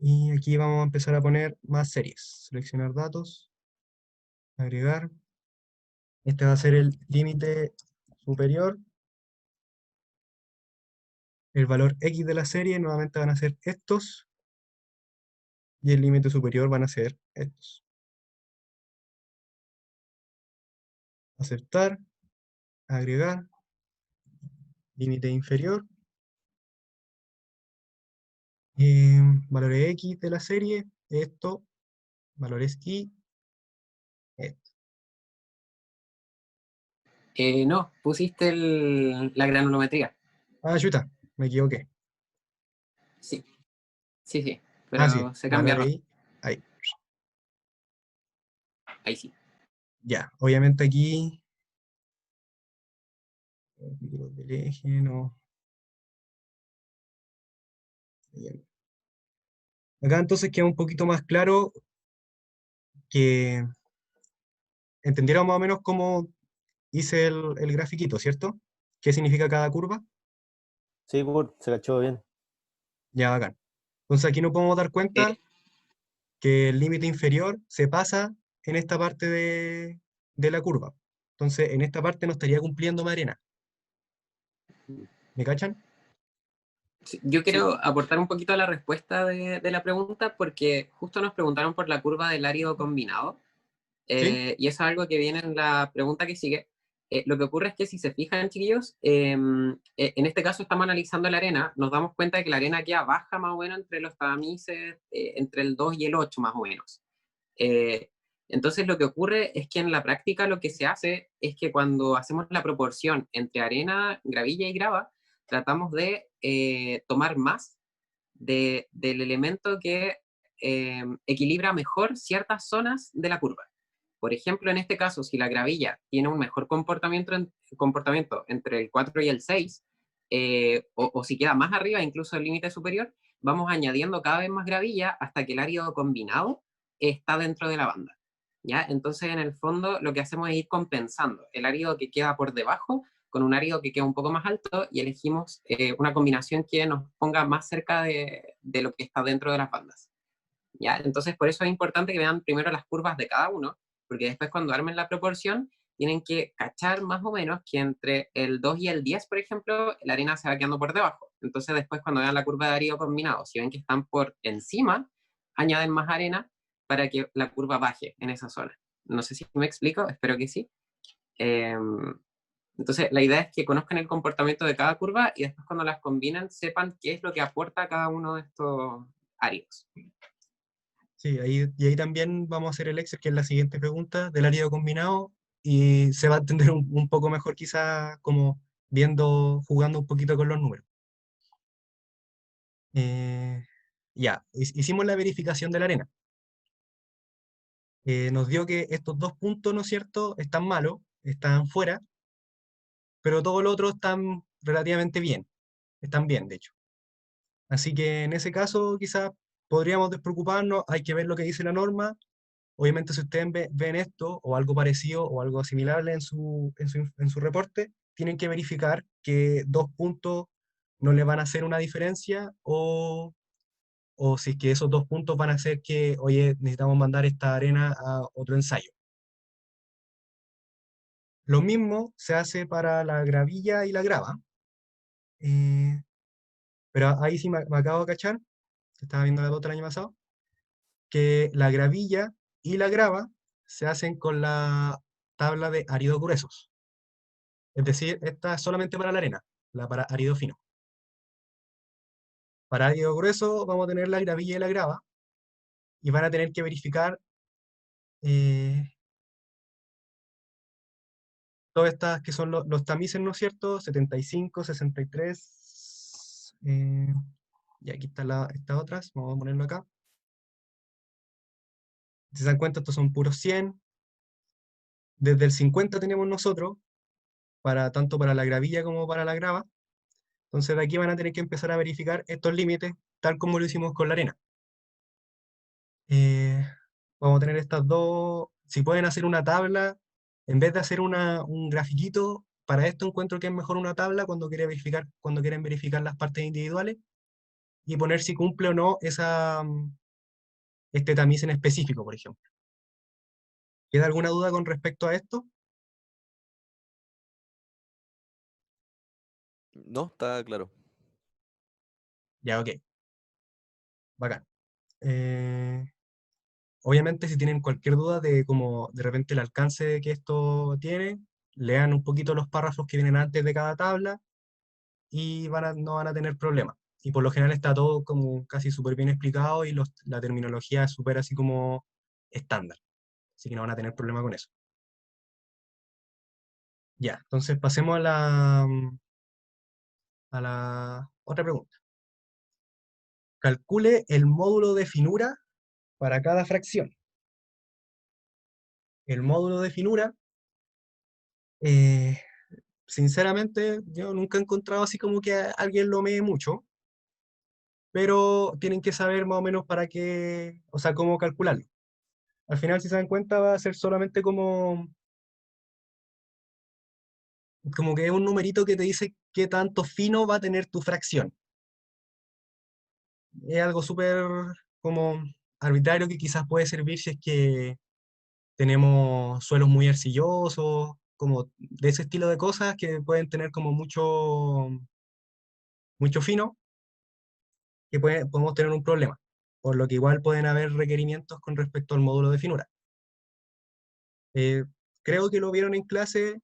Y aquí vamos a empezar a poner más series. Seleccionar datos, agregar. Este va a ser el límite superior. El valor X de la serie nuevamente van a ser estos. Y el límite superior van a ser estos. Aceptar, agregar, límite inferior. Valores X de la serie, esto, valores Y, esto. No, pusiste la granulometría. Ah, chuta, me equivoqué. Sí, sí, sí, Ah, sí, pero se valor cambiaron. Y, ahí. Ahí sí. Ya, obviamente aquí, los del eje, no. Bien. Acá entonces queda un poquito más claro que entendieron más o menos cómo hice el grafiquito, ¿cierto? ¿Qué significa cada curva? Sí, Kurt, se cachó bien. Ya, bacán. Entonces aquí nos podemos dar cuenta Eh, que el límite inferior se pasa en esta parte de la curva. Entonces, en esta parte no estaría cumpliendo Mairena. ¿Me cachan? sí, yo Sí. quiero aportar un poquito a la respuesta de la pregunta porque justo nos preguntaron por la curva del árido combinado. ¿Sí? Y eso es algo que viene en la pregunta que sigue. Lo que ocurre es que si se fijan, chiquillos, en este caso estamos analizando la arena, nos damos cuenta de que la arena queda baja más o menos entre los tamices, entre el 2 y el 8 más o menos. Eh, entonces lo que ocurre es que en la práctica lo que se hace es que cuando hacemos la proporción entre arena, gravilla y grava, tratamos de tomar más del elemento que equilibra mejor ciertas zonas de la curva. Por ejemplo, en este caso, si la gravilla tiene un mejor comportamiento entre el 4 y el 6, o si queda más arriba, incluso el límite superior, vamos añadiendo cada vez más gravilla hasta que el árido combinado está dentro de la banda. ¿Ya? Entonces, en el fondo, lo que hacemos es ir compensando el árido que queda por debajo con un árido que queda un poco más alto y elegimos una combinación que nos ponga más cerca de lo que está dentro de las bandas. ¿Ya? Entonces, por eso es importante que vean primero las curvas de cada uno, porque después cuando armen la proporción, tienen que cachar más o menos que entre el 2 y el 10, por ejemplo, la arena se va quedando por debajo. Entonces, después cuando vean la curva de árido combinado, si ven que están por encima, añaden más arena para que la curva baje en esa zona. No sé si me explico, espero que sí. Entonces, la idea es que conozcan el comportamiento de cada curva y después cuando las combinen sepan qué es lo que aporta cada uno de estos áridos. Sí, y ahí también vamos a hacer el Excel, que es la siguiente pregunta, del árido combinado. y se va a entender un poco mejor quizás como jugando un poquito con los números. Ya, hicimos la verificación de la arena. Nos dio que estos 2 puntos, ¿no es cierto?, están malos, están fuera, pero todos los otros están relativamente bien, están bien, de hecho. Así que en ese caso quizás podríamos despreocuparnos, hay que ver lo que dice la norma. Obviamente si ustedes ven esto o algo parecido o algo asimilable en su reporte, tienen que verificar que 2 puntos no le van a hacer una diferencia o si es que esos 2 puntos van a hacer que, oye, necesitamos mandar esta arena a otro ensayo. Lo mismo se hace para la gravilla y la grava. Pero ahí sí me acabo de cachar, estaba viendo la nota el año pasado, que la gravilla y la grava se hacen con la tabla de áridos gruesos. Es decir, esta es solamente para la arena, la para árido fino. Para árido grueso vamos a tener la gravilla y la grava, y van a tener que verificar eh, todas estas que son los tamices, ¿no es cierto? 75, 63, y aquí está estas otras, vamos a ponerlo acá. Si se dan cuenta, estos son puros 100. Desde el 50 tenemos nosotros, tanto para la gravilla como para la grava. Entonces de aquí van a tener que empezar a verificar estos límites, tal como lo hicimos con la arena. Eh, Vamos a tener estas dos. Si pueden hacer una tabla, en vez de hacer un grafiquito, para esto encuentro que es mejor una tabla cuando quieren verificar las partes individuales y poner si cumple o no este tamiz en específico, por ejemplo. ¿Queda alguna duda con respecto a esto? No, está claro. Ya, ok. Bacán. Obviamente, si tienen cualquier duda de cómo de repente el alcance que esto tiene, lean un poquito los párrafos que vienen antes de cada tabla y no van a tener problemas. Y por lo general está todo como casi súper bien explicado y la terminología es súper así como estándar. Así que no van a tener problema con eso. Ya, entonces pasemos a la otra pregunta. Calcule el módulo de finura para cada fracción. El módulo de finura, eh, sinceramente, yo nunca he encontrado así como que alguien lo mee mucho, pero tienen que saber más o menos para qué, o sea, cómo calcularlo. Al final, si se dan cuenta, va a ser solamente como que es un numerito que te dice qué tanto fino va a tener tu fracción. Es algo súper como arbitrario que quizás puede servir si es que tenemos suelos muy arcillosos, como de ese estilo de cosas que pueden tener como mucho fino, que podemos tener un problema, por lo que igual pueden haber requerimientos con respecto al módulo de finura. Eh, Creo que lo vieron en clase,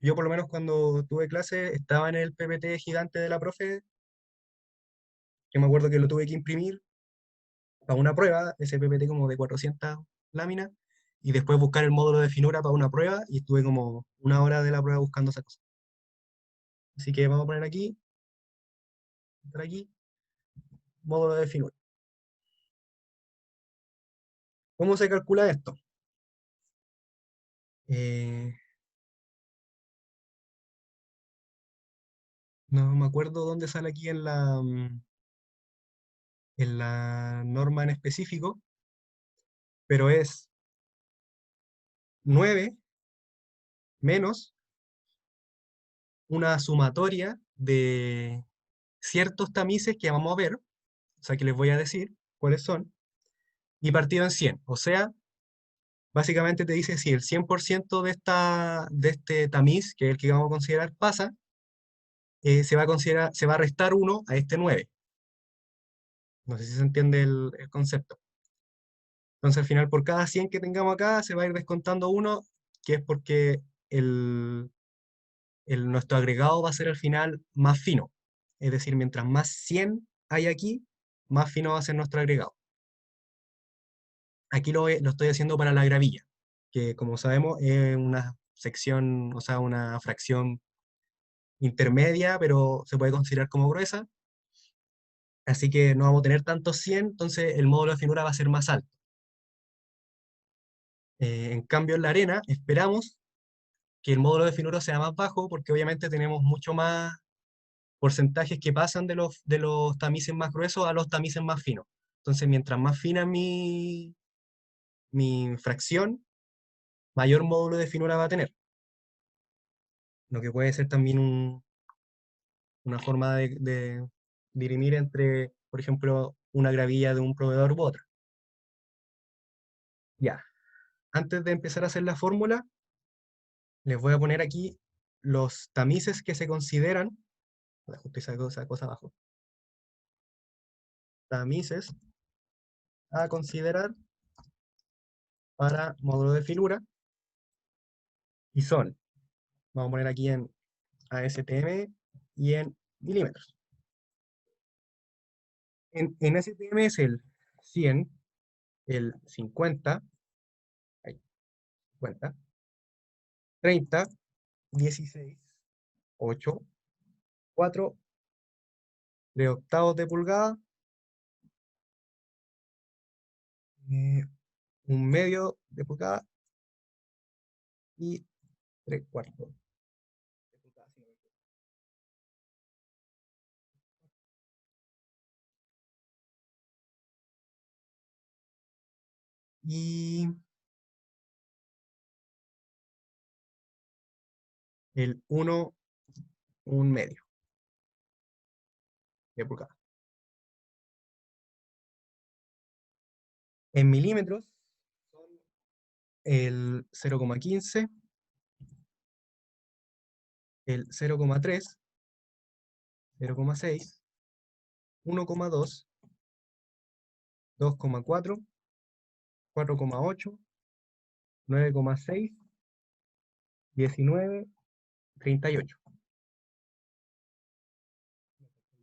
yo por lo menos cuando tuve clase estaba en el PPT gigante de la profe, que me acuerdo que lo tuve que imprimir para una prueba, ese PPT como de 400 láminas, y después buscar el módulo de finura para una prueba, y estuve como una hora de la prueba buscando esa cosa. Así que vamos a poner aquí, por aquí, módulo de finura. ¿Cómo se calcula esto? Eh, no me acuerdo dónde sale aquí en la norma en específico, pero es 9 menos una sumatoria de ciertos tamices que vamos a ver, o sea que les voy a decir cuáles son, y partido en 100. O sea, básicamente te dice si el 100% de este tamiz, que es el que vamos a considerar, pasa, se va a restar 1 a este 9. No sé si se entiende el concepto. Entonces al final por cada 100 que tengamos acá se va a ir descontando 1, que es porque nuestro agregado va a ser al final más fino. Es decir, mientras más 100 hay aquí, más fino va a ser nuestro agregado. Aquí lo estoy haciendo para la gravilla. que como sabemos es una sección, o sea, una fracción intermedia, pero se puede considerar como gruesa. Así que no vamos a tener tantos 100, entonces el módulo de finura va a ser más alto. En cambio, en la arena esperamos que el módulo de finura sea más bajo, porque obviamente tenemos mucho más porcentajes que pasan de los tamices más gruesos a los tamices más finos. Entonces, mientras más fina mi fracción, mayor módulo de finura va a tener. Lo que puede ser también una forma de dirimir entre, por ejemplo, una gravilla de un proveedor u otra. Ya. Antes de empezar a hacer la fórmula, les voy a poner aquí los tamices que se consideran. Justo esa cosa abajo. Tamices a considerar para módulo de finura. Y son, vamos a poner aquí en ASTM y en milímetros. En ASTM es el 100, el 50, ahí, 50, 30, 16, 8, 4, 3 octavos de pulgada, un medio de pulgada y 3 cuartos de pulgada. Y el 1, un medio de pulgada. En milímetros son el 0,15, el 0,3, 0,6, 1,2, 2,4, 4,8, 9,6, 19, 38.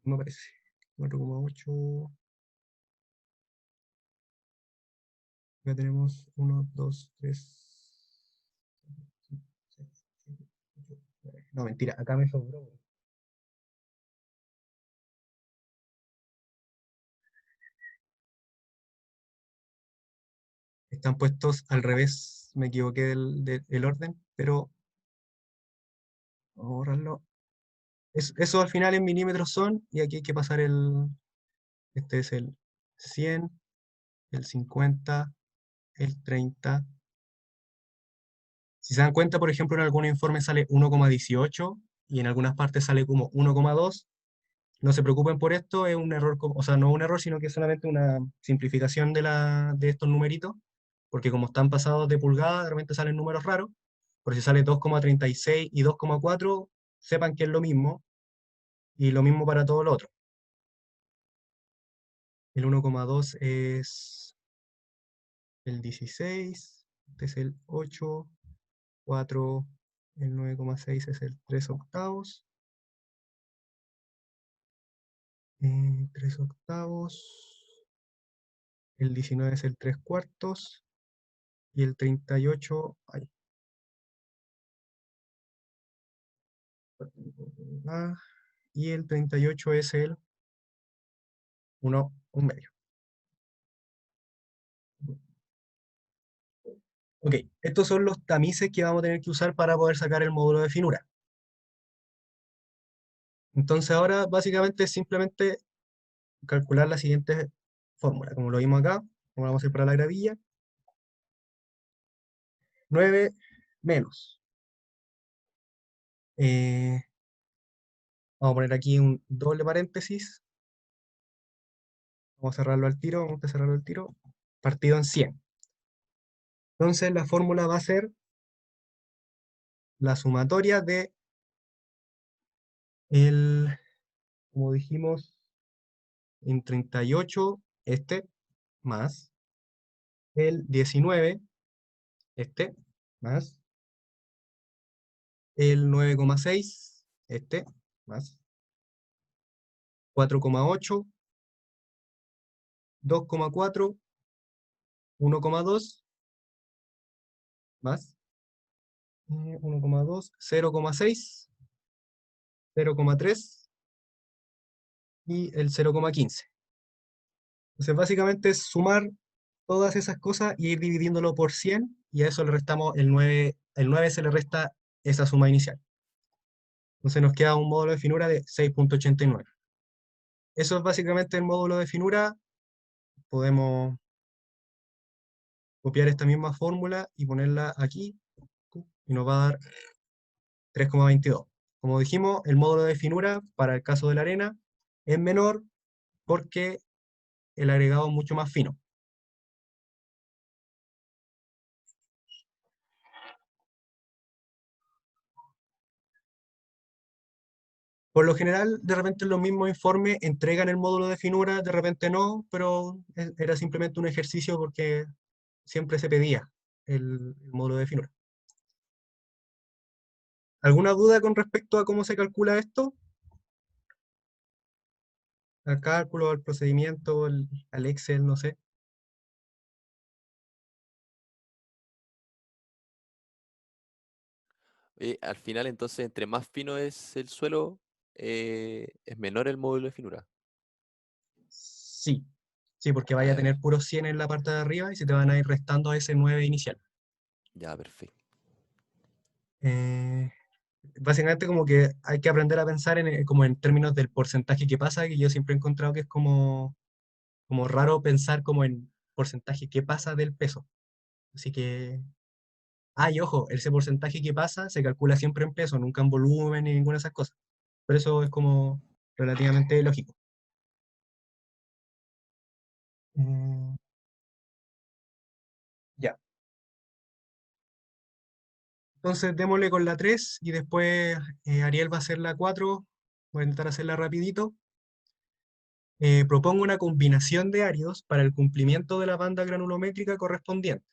Me parece. 4,8. Ya tenemos 1, 2, 3. No, mentira, acá me sobró. Están puestos al revés, me equivoqué del orden, pero vamos a borrarlo. Eso al final en milímetros son, y aquí hay que pasar este es el 100, el 50, el 30. Si se dan cuenta, por ejemplo, en algunos informes sale 1,18 y en algunas partes sale como 1,2. No se preocupen por esto, es un error, o sea, no un error, sino que es solamente una simplificación de estos numeritos, porque como están pasados de pulgada, de repente salen números raros. Por si sale 2,36 y 2,4, sepan que es lo mismo, y lo mismo para todo lo otro. El 1,2 es el 16, este es el 8, 4, el 9,6 es el 3 octavos, 3 octavos, el 19 es el 3 cuartos, y el 38, ay, y el 38 es el 1, un medio. Ok, estos son los tamices que vamos a tener que usar para poder sacar el módulo de finura. Entonces ahora básicamente es simplemente calcular la siguiente fórmula, como lo vimos acá, como vamos a hacer para la gravilla. 9 menos. Vamos a poner aquí un doble paréntesis. Vamos a cerrarlo al tiro, vamos a cerrarlo al tiro. Partido en 100. Entonces la fórmula va a ser la sumatoria de como dijimos, en 38, más el 19, más el 9,6, más 4,8, 2,4, 1,2 más 1,2, 0,6, 0,3 y el 0,15. Entonces, básicamente es sumar todas esas cosas y ir dividiéndolo por 100, y a eso le restamos el 9 se le resta esa suma inicial. Entonces nos queda un módulo de finura de 6,89. Eso es básicamente el módulo de finura. Podemos copiar esta misma fórmula y ponerla aquí, y nos va a dar 3,22. Como dijimos, el módulo de finura para el caso de la arena es menor porque el agregado es mucho más fino. Por lo general, de repente los mismos informes entregan el módulo de finura, de repente no, pero era simplemente un ejercicio porque siempre se pedía el módulo de finura. ¿Alguna duda con respecto a cómo se calcula esto? Al cálculo, al procedimiento, al Excel, no sé. Al final, entonces, entre más fino es el suelo, es menor el módulo de finura. Sí, sí, porque vaya a Ya, tener puros 100 en la parte de arriba y se te van a ir restando a ese 9 inicial. ya, perfecto. Eh, Básicamente como que hay que aprender a pensar como en términos del porcentaje que pasa, que yo siempre he encontrado que es como raro pensar como en porcentaje que pasa del peso. Así que, y ojo, ese porcentaje que pasa se calcula siempre en peso, nunca en volumen ni ninguna de esas cosas. Por eso es como relativamente lógico. Mm, ya. Entonces démosle con la 3 y después Ariel va a hacer la 4. Voy a intentar hacerla rapidito. Propongo una combinación de áridos para el cumplimiento de la banda granulométrica correspondiente.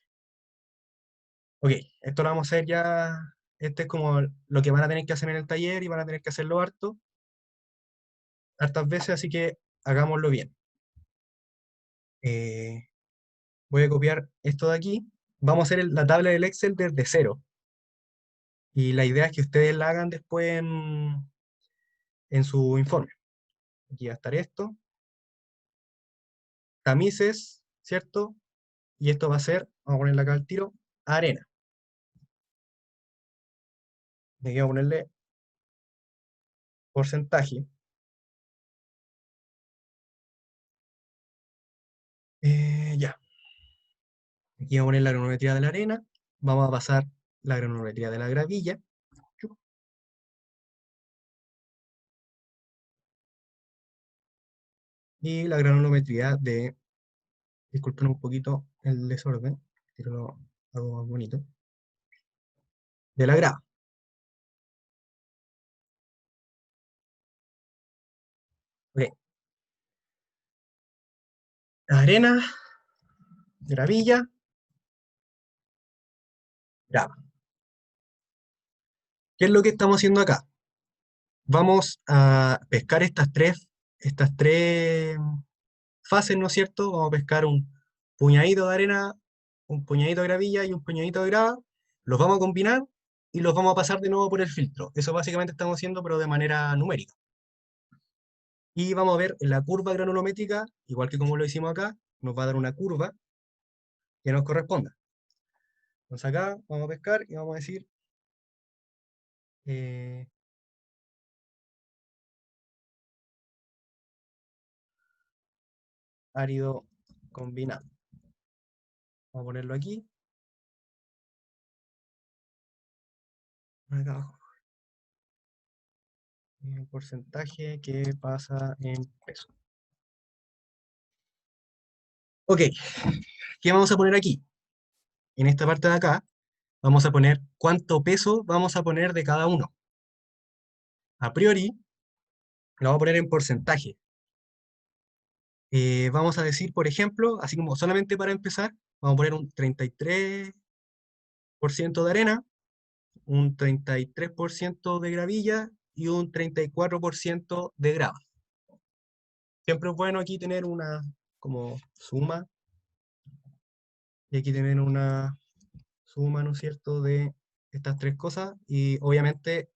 Ok, esto lo vamos a hacer ya. Este es como lo que van a tener que hacer en el taller y van a tener que hacerlo hartas veces, así que hagámoslo bien. Eh, Voy a copiar esto de aquí. Vamos a hacer la tabla del Excel desde cero. Y la idea es que ustedes la hagan después en su informe. Aquí va a estar esto. Tamices, ¿cierto? Y esto va a ser, vamos a ponerle acá al tiro, arena. Me voy a ponerle porcentaje. Ya. Aquí vamos a poner la granulometría de la arena. Vamos a pasar la granulometría de la gravilla. Y la granulometría de, disculpen un poquito el desorden, pero lo hago más bonito, de la grava. Ok. Arena, gravilla, grava. ¿Qué es lo que estamos haciendo acá? Vamos a pescar estas tres fases, ¿no es cierto? Vamos a pescar un puñadito de arena, un puñadito de gravilla y un puñadito de grava. Los vamos a combinar y los vamos a pasar de nuevo por el filtro. Eso básicamente estamos haciendo, pero de manera numérica. Y vamos a ver la curva granulométrica, igual que como lo hicimos acá, nos va a dar una curva que nos corresponda. Entonces acá vamos a pescar y vamos a decir eh, árido combinado. Vamos a ponerlo aquí. Acá abajo. El porcentaje que pasa en peso. Ok, ¿qué vamos a poner aquí? En esta parte de acá, vamos a poner cuánto peso vamos a poner de cada uno. A priori, lo vamos a poner en porcentaje. Vamos a decir, por ejemplo, así como solamente para empezar, vamos a poner un 33% de arena, un 33% de gravilla y un 34% de grava. Siempre es bueno aquí tener una como suma y aquí tener una suma, ¿no es cierto?, de estas tres cosas, y obviamente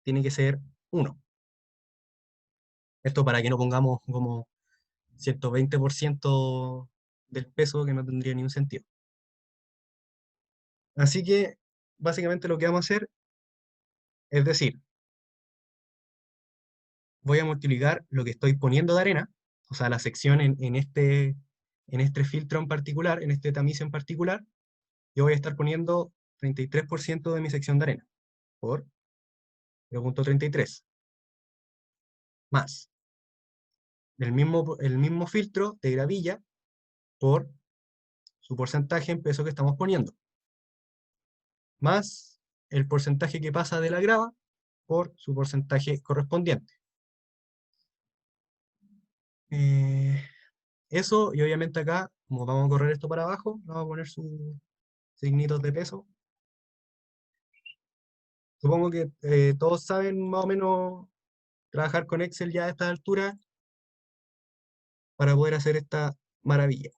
tiene que ser 1. Esto para que no pongamos como 120% del peso, que no tendría ningún sentido. Así que, básicamente lo que vamos a hacer es decir, voy a multiplicar lo que estoy poniendo de arena, o sea, la sección en este filtro en particular, en este tamiz en particular, yo voy a estar poniendo 33% de mi sección de arena, por 0.33, más el mismo filtro de gravilla por su porcentaje en peso que estamos poniendo, más el porcentaje que pasa de la grava por su porcentaje correspondiente. Eso, y obviamente acá, como vamos a correr esto para abajo, vamos a poner sus signitos de peso. Supongo que todos saben más o menos trabajar con Excel ya a esta altura para poder hacer esta maravilla.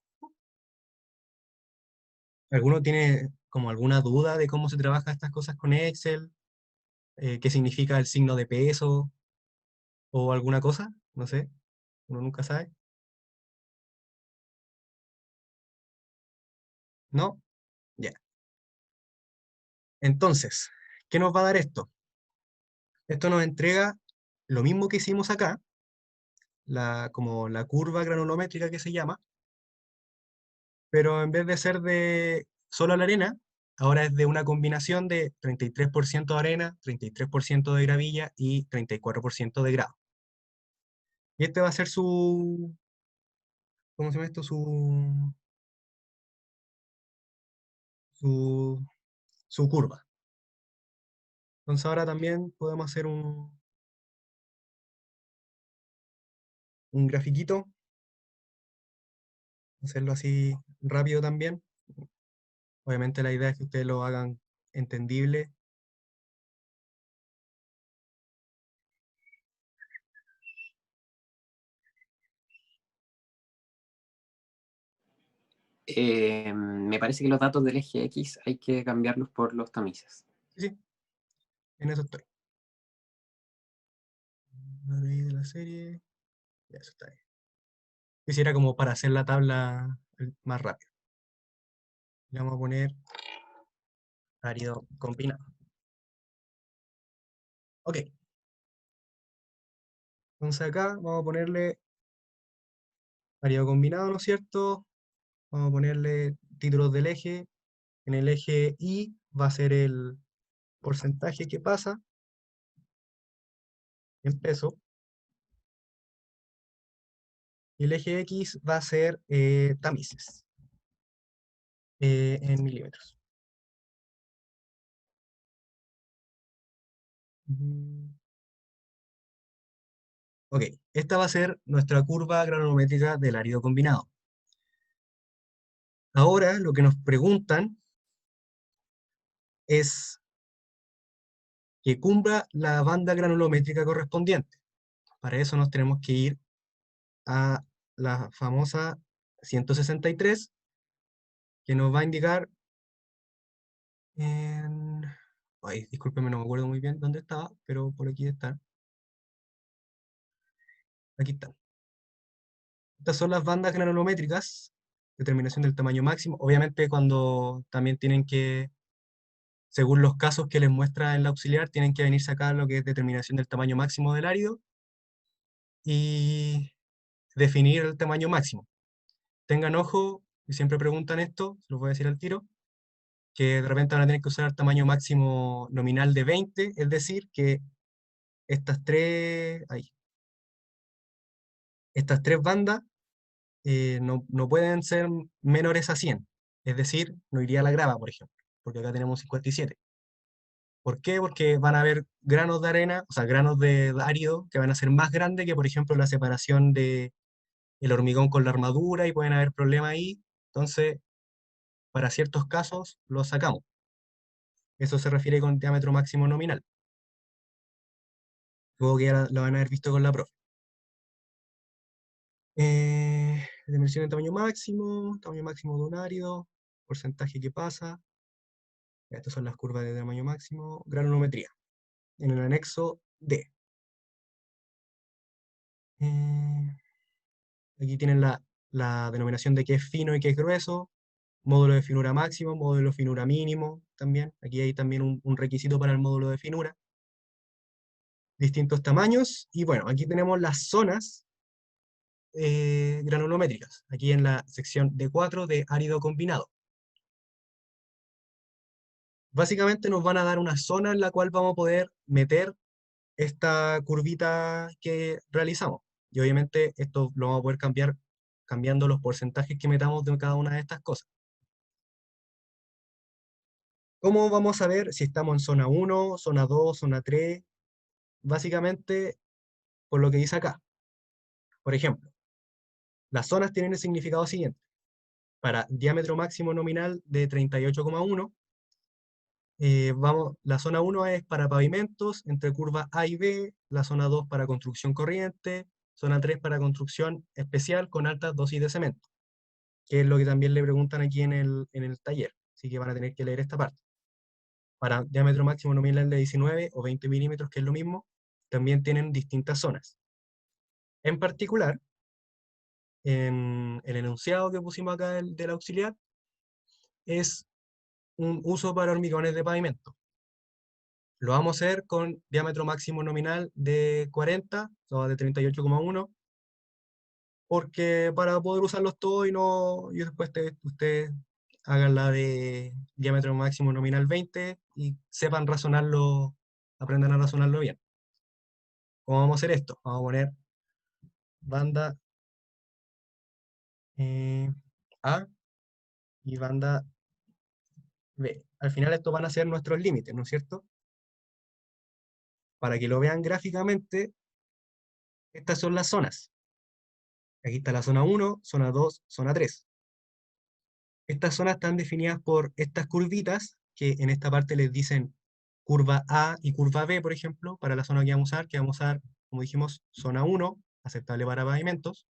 ¿Alguno tiene como alguna duda de cómo se trabaja estas cosas con Excel? ¿Qué significa el signo de peso? ¿O alguna cosa? No sé, uno nunca sabe. ¿No? Ya. Entonces, ¿qué nos va a dar esto? Esto nos entrega lo mismo que hicimos acá, como la curva granulométrica que se llama, pero en vez de ser de solo la arena, ahora es de una combinación de 33% de arena, 33% de gravilla y 34% de grava. Y este va a ser su, ¿cómo se llama esto? Su, su curva. Entonces ahora también podemos hacer un grafiquito, hacerlo así rápido también. Obviamente la idea es que ustedes lo hagan entendible. Me parece que los datos del eje X hay que cambiarlos por los tamices. Sí, sí, en eso estoy. De la serie, ya eso está bien. Quisiera como para hacer la tabla más rápido. Le vamos a poner árido combinado. Ok. Entonces acá vamos a ponerle árido combinado, ¿no es cierto? Vamos a ponerle títulos del eje. En el eje Y va a ser el porcentaje que pasa en peso. Y el eje X va a ser tamices en milímetros. Ok, esta va a ser nuestra curva granulométrica del árido combinado. Ahora lo que nos preguntan es que cumpla la banda granulométrica correspondiente. Para eso nos tenemos que ir a la famosa 163, que nos va a indicar en... Ay, discúlpeme, no me acuerdo muy bien dónde estaba, pero por aquí está. Aquí están. Estas son las bandas granulométricas, determinación del tamaño máximo. Obviamente cuando también tienen que, según los casos que les muestra en la auxiliar, tienen que venir a sacar lo que es determinación del tamaño máximo del árido y definir el tamaño máximo. Tengan ojo, y siempre preguntan esto, se los voy a decir al tiro, que de repente van a tener que usar el tamaño máximo nominal de 20, es decir, que estas tres bandas no pueden ser menores a 100, es decir, no iría a la grava, por ejemplo, porque acá tenemos 57. ¿Por qué? Porque van a haber granos de arena, o sea, granos de árido que van a ser más grandes que, por ejemplo, la separación de el hormigón con la armadura y pueden haber problemas ahí. Entonces, para ciertos casos, los sacamos. Eso se refiere con diámetro máximo nominal. Luego que ya lo van a haber visto con la profe. Dimensión de tamaño máximo de un árido, porcentaje que pasa. Estas son las curvas de tamaño máximo, granulometría, en el anexo D. Aquí tienen la denominación de qué es fino y qué es grueso, módulo de finura máximo, módulo de finura mínimo también. Aquí hay también un requisito para el módulo de finura. Distintos tamaños, y bueno, aquí tenemos las zonas granulométricas, aquí en la sección D4 de árido combinado. Básicamente nos van a dar una zona en la cual vamos a poder meter esta curvita que realizamos. Y obviamente esto lo vamos a poder cambiar cambiando los porcentajes que metamos de cada una de estas cosas. ¿Cómo vamos a ver si estamos en zona 1, zona 2, zona 3? Básicamente, por lo que dice acá. Por ejemplo, las zonas tienen el significado siguiente. Para diámetro máximo nominal de 38,1, la zona 1 es para pavimentos, entre curvas A y B, la zona 2 para construcción corriente, zona 3 para construcción especial con altas dosis de cemento, que es lo que también le preguntan aquí en el taller, así que van a tener que leer esta parte. Para diámetro máximo nominal de 19 o 20 milímetros, que es lo mismo, también tienen distintas zonas. En particular, en el enunciado que pusimos acá del auxiliar, es un uso para hormigones de pavimento. Lo vamos a hacer con diámetro máximo nominal de 40, o de 38,1, porque para poder usarlos todos y después ustedes hagan la de diámetro máximo nominal 20 y sepan razonarlo, aprendan a razonarlo bien. ¿Cómo vamos a hacer esto? Vamos a poner banda A y banda B. Al final estos van a ser nuestros límites, ¿no es cierto? Para que lo vean gráficamente, estas son las zonas. Aquí está la zona 1, zona 2, zona 3. Estas zonas están definidas por estas curvitas, que en esta parte les dicen curva A y curva B, por ejemplo, para la zona que vamos a usar, como dijimos, zona 1, aceptable para pavimentos.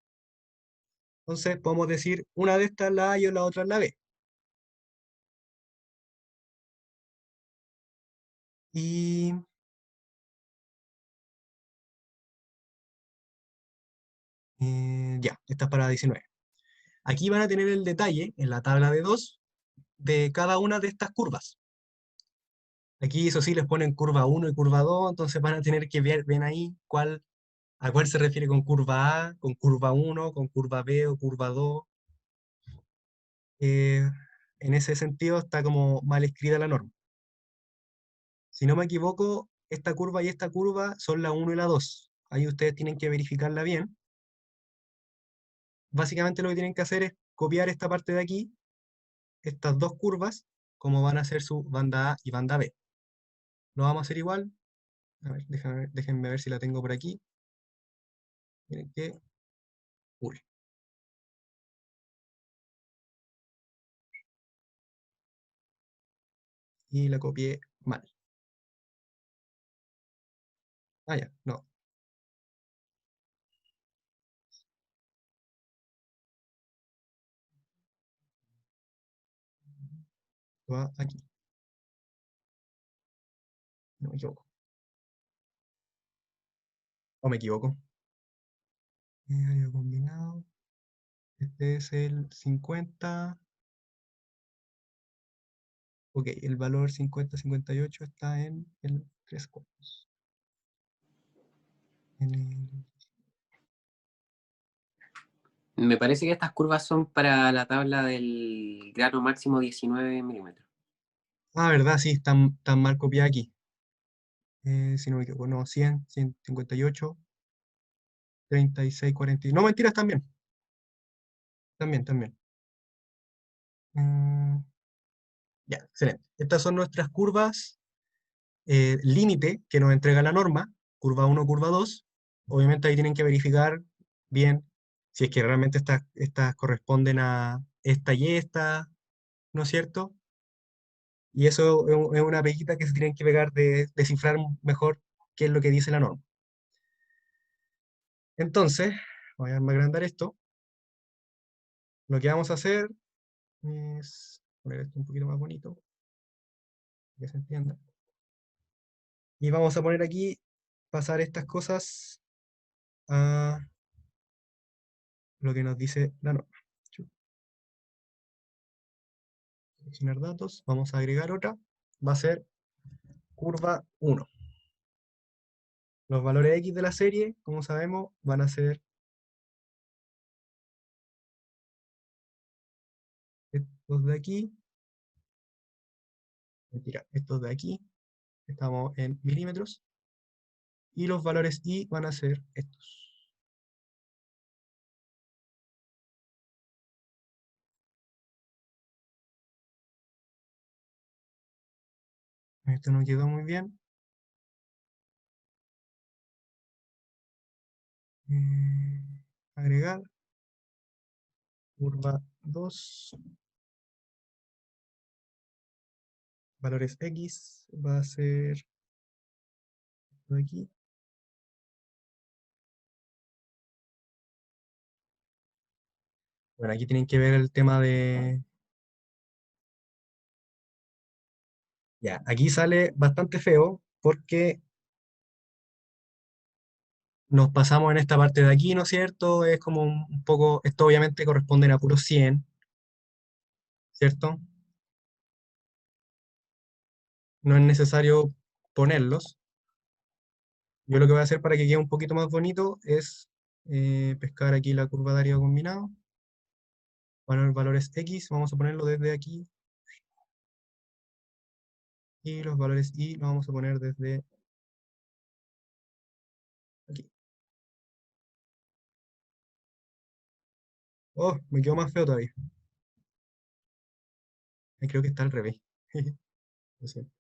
Entonces podemos decir, una de estas es la A y la otra es la B. Y ya, esta es para 19. Aquí van a tener el detalle, en la tabla de 2, de cada una de estas curvas. Aquí, eso sí, les ponen curva 1 y curva 2, entonces van a tener que ver, ven ahí, a cuál se refiere con curva A, con curva 1, con curva B o curva 2. Eh, en ese sentido está como mal escrita la norma. Si no me equivoco, esta curva y esta curva son la 1 y la 2. Ahí ustedes tienen que verificarla bien. Básicamente lo que tienen que hacer es copiar esta parte de aquí, estas dos curvas, como van a ser su banda A y banda B. Lo vamos a hacer igual. A ver, déjenme ver si la tengo por aquí. Miren que... Uy. Y la copié mal. Ah, ya, no. Va aquí. No me equivoco. ¿O me equivoco? Área combinado. Este es el 50. Ok, el valor 50-58 está en el 3 cuartos. Me parece que estas curvas son para la tabla del grano máximo 19 milímetros. Ah, verdad, sí, están mal copiadas aquí. Si no me equivoco, no, 100, 158, 36, 40. No, mentiras, también. También. Ya, excelente. Estas son nuestras curvas límite que nos entrega la norma, curva 1, curva 2. Obviamente ahí tienen que verificar bien si es que realmente estas corresponden a esta y esta, ¿no es cierto? Y eso es una peguita que se tienen que pegar de descifrar mejor qué es lo que dice la norma. Entonces, voy a agrandar esto. Lo que vamos a hacer es poner esto un poquito más bonito. que se entienda. Y vamos a poner aquí, pasar estas cosas a lo que nos dice la norma. Seleccionar datos, vamos a agregar otra, va a ser curva 1. Los valores X de la serie, como sabemos, van a ser estos de aquí, mentira, estos de aquí, estamos en milímetros, y los valores Y van a ser estos. Esto no quedó muy bien. Agregar, curva 2, valores X, va a ser esto de aquí. Bueno, aquí tienen que ver el tema de... Ya, aquí sale bastante feo porque nos pasamos en esta parte de aquí, ¿no es cierto? Es como un poco, esto obviamente corresponde a puro 100, ¿cierto? No es necesario ponerlos. Yo lo que voy a hacer para que quede un poquito más bonito es pescar aquí la curva de área combinado. Valores X, vamos a ponerlo desde aquí. Y los valores Y los vamos a poner desde aquí. Oh, me quedó más feo todavía. Creo que está al revés. Lo siento.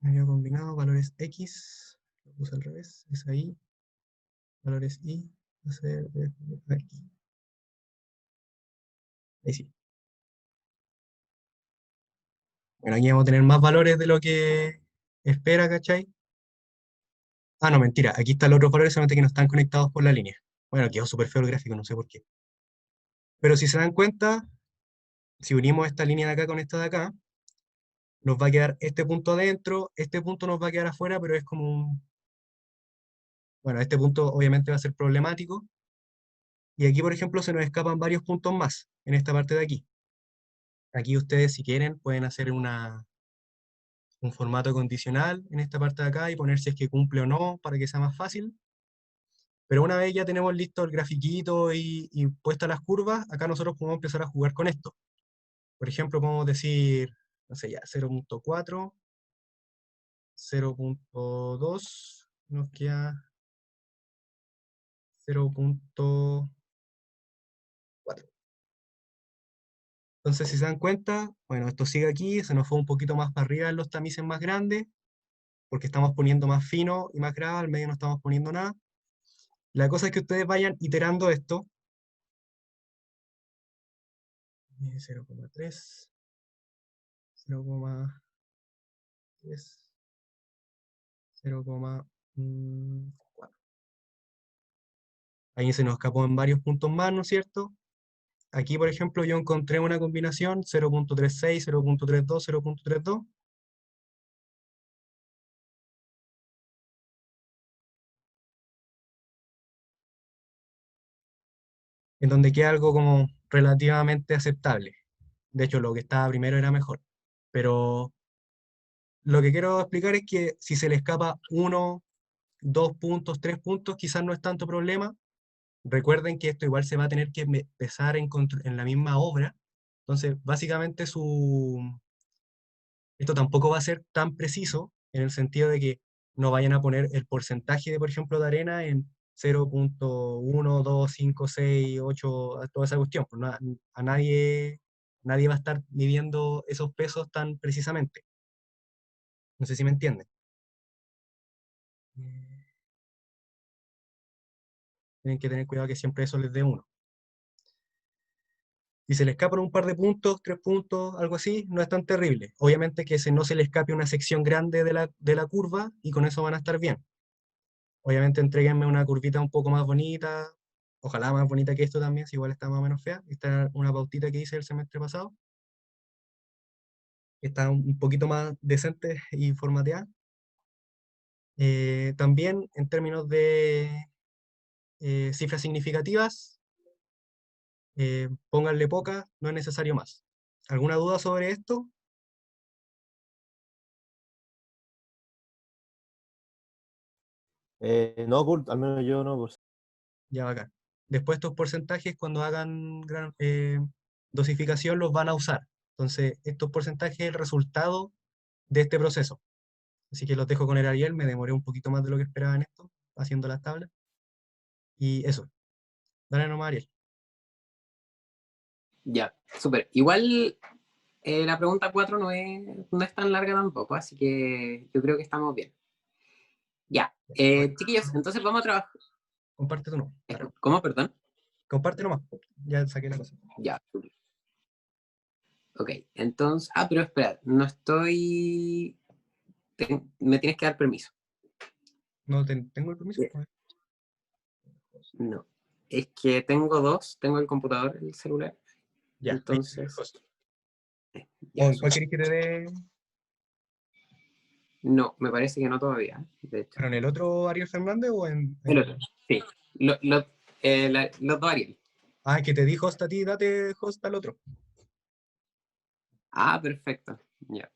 Área combinado, valores X. Lo puse al revés, es ahí. Valores Y, va a ser desde aquí. Ahí sí. Bueno, aquí vamos a tener más valores de lo que espera, ¿cachai? Ah, no, mentira. Aquí están los otros valores, solamente que no están conectados por la línea. Bueno, quedó súper feo el gráfico, no sé por qué. Pero si se dan cuenta, si unimos esta línea de acá con esta de acá, nos va a quedar este punto adentro, este punto nos va a quedar afuera, pero es como un... Bueno, este punto obviamente va a ser problemático. Y aquí, por ejemplo, se nos escapan varios puntos más, en esta parte de aquí. Aquí ustedes, si quieren, pueden hacer un formato condicional en esta parte de acá y poner si es que cumple o no, para que sea más fácil. Pero una vez ya tenemos listo el grafiquito y puestas las curvas, acá nosotros podemos empezar a jugar con esto. Por ejemplo, podemos decir, no sé, ya, 0.4, 0.2, nos queda 0.4. Entonces, si se dan cuenta, bueno, esto sigue aquí, se nos fue un poquito más para arriba en los tamices más grandes, porque estamos poniendo más fino y más grave, al medio no estamos poniendo nada. La cosa es que ustedes vayan iterando esto. 0,3, 0,3, 0,4. Ahí se nos escapó en varios puntos más, ¿no es cierto? Aquí, por ejemplo, yo encontré una combinación 0.36, 0.32, 0.32. En donde queda algo como relativamente aceptable. De hecho, lo que estaba primero era mejor. Pero lo que quiero explicar es que si se le escapa 1, 2 puntos, 3 puntos, quizás no es tanto problema. Recuerden que esto igual se va a tener que pesar en la misma obra. Entonces, básicamente esto tampoco va a ser tan preciso en el sentido de que no vayan a poner el porcentaje de, por ejemplo, de arena en 0.1, 2, 5, 6, 8, a toda esa cuestión. Pues a nadie va a estar midiendo esos pesos tan precisamente. No sé si me entienden. Tienen que tener cuidado que siempre eso les dé 1. Si se le escapan un par de puntos, 3 puntos, algo así, no es tan terrible. Obviamente que no se le escape una sección grande de la curva y con eso van a estar bien. Obviamente entréguenme una curvita un poco más bonita, ojalá más bonita que esto también, si igual está más o menos fea. Esta es una pautita que hice el semestre pasado. Está un poquito más decente y formateada. También en términos de cifras significativas, pónganle pocas, no es necesario más. ¿Alguna duda sobre esto? No, Kurt, al menos yo no, pues. Ya acá. Después estos porcentajes, cuando hagan dosificación, los van a usar. Entonces, estos porcentajes es el resultado de este proceso. Así que los dejo con el Ariel, me demoré un poquito más de lo que esperaba en esto, haciendo las tablas. Y eso. Dale nomás, Ariel. Ya, súper. Igual la pregunta 4 no es tan larga tampoco, así que yo creo que estamos bien. Ya, chiquillos, entonces vamos a trabajar. Comparte tú no. Dale. ¿Cómo, perdón? Comparte nomás. Ya saqué la cosa. Ya. Ok, entonces. Ah, pero espera, no estoy. Me tienes que dar permiso. No tengo el permiso. Yeah. No. Es que tengo dos: tengo el computador y el celular. Ya, Entonces. ¿O en cuál querés que te dé? No, me parece que no todavía, de hecho. ¿Pero en el otro Ariel Fernández o en...? El otro, sí. Los dos Ariel. Ah, que te di host a ti, date host al otro. Ah, perfecto. Ya.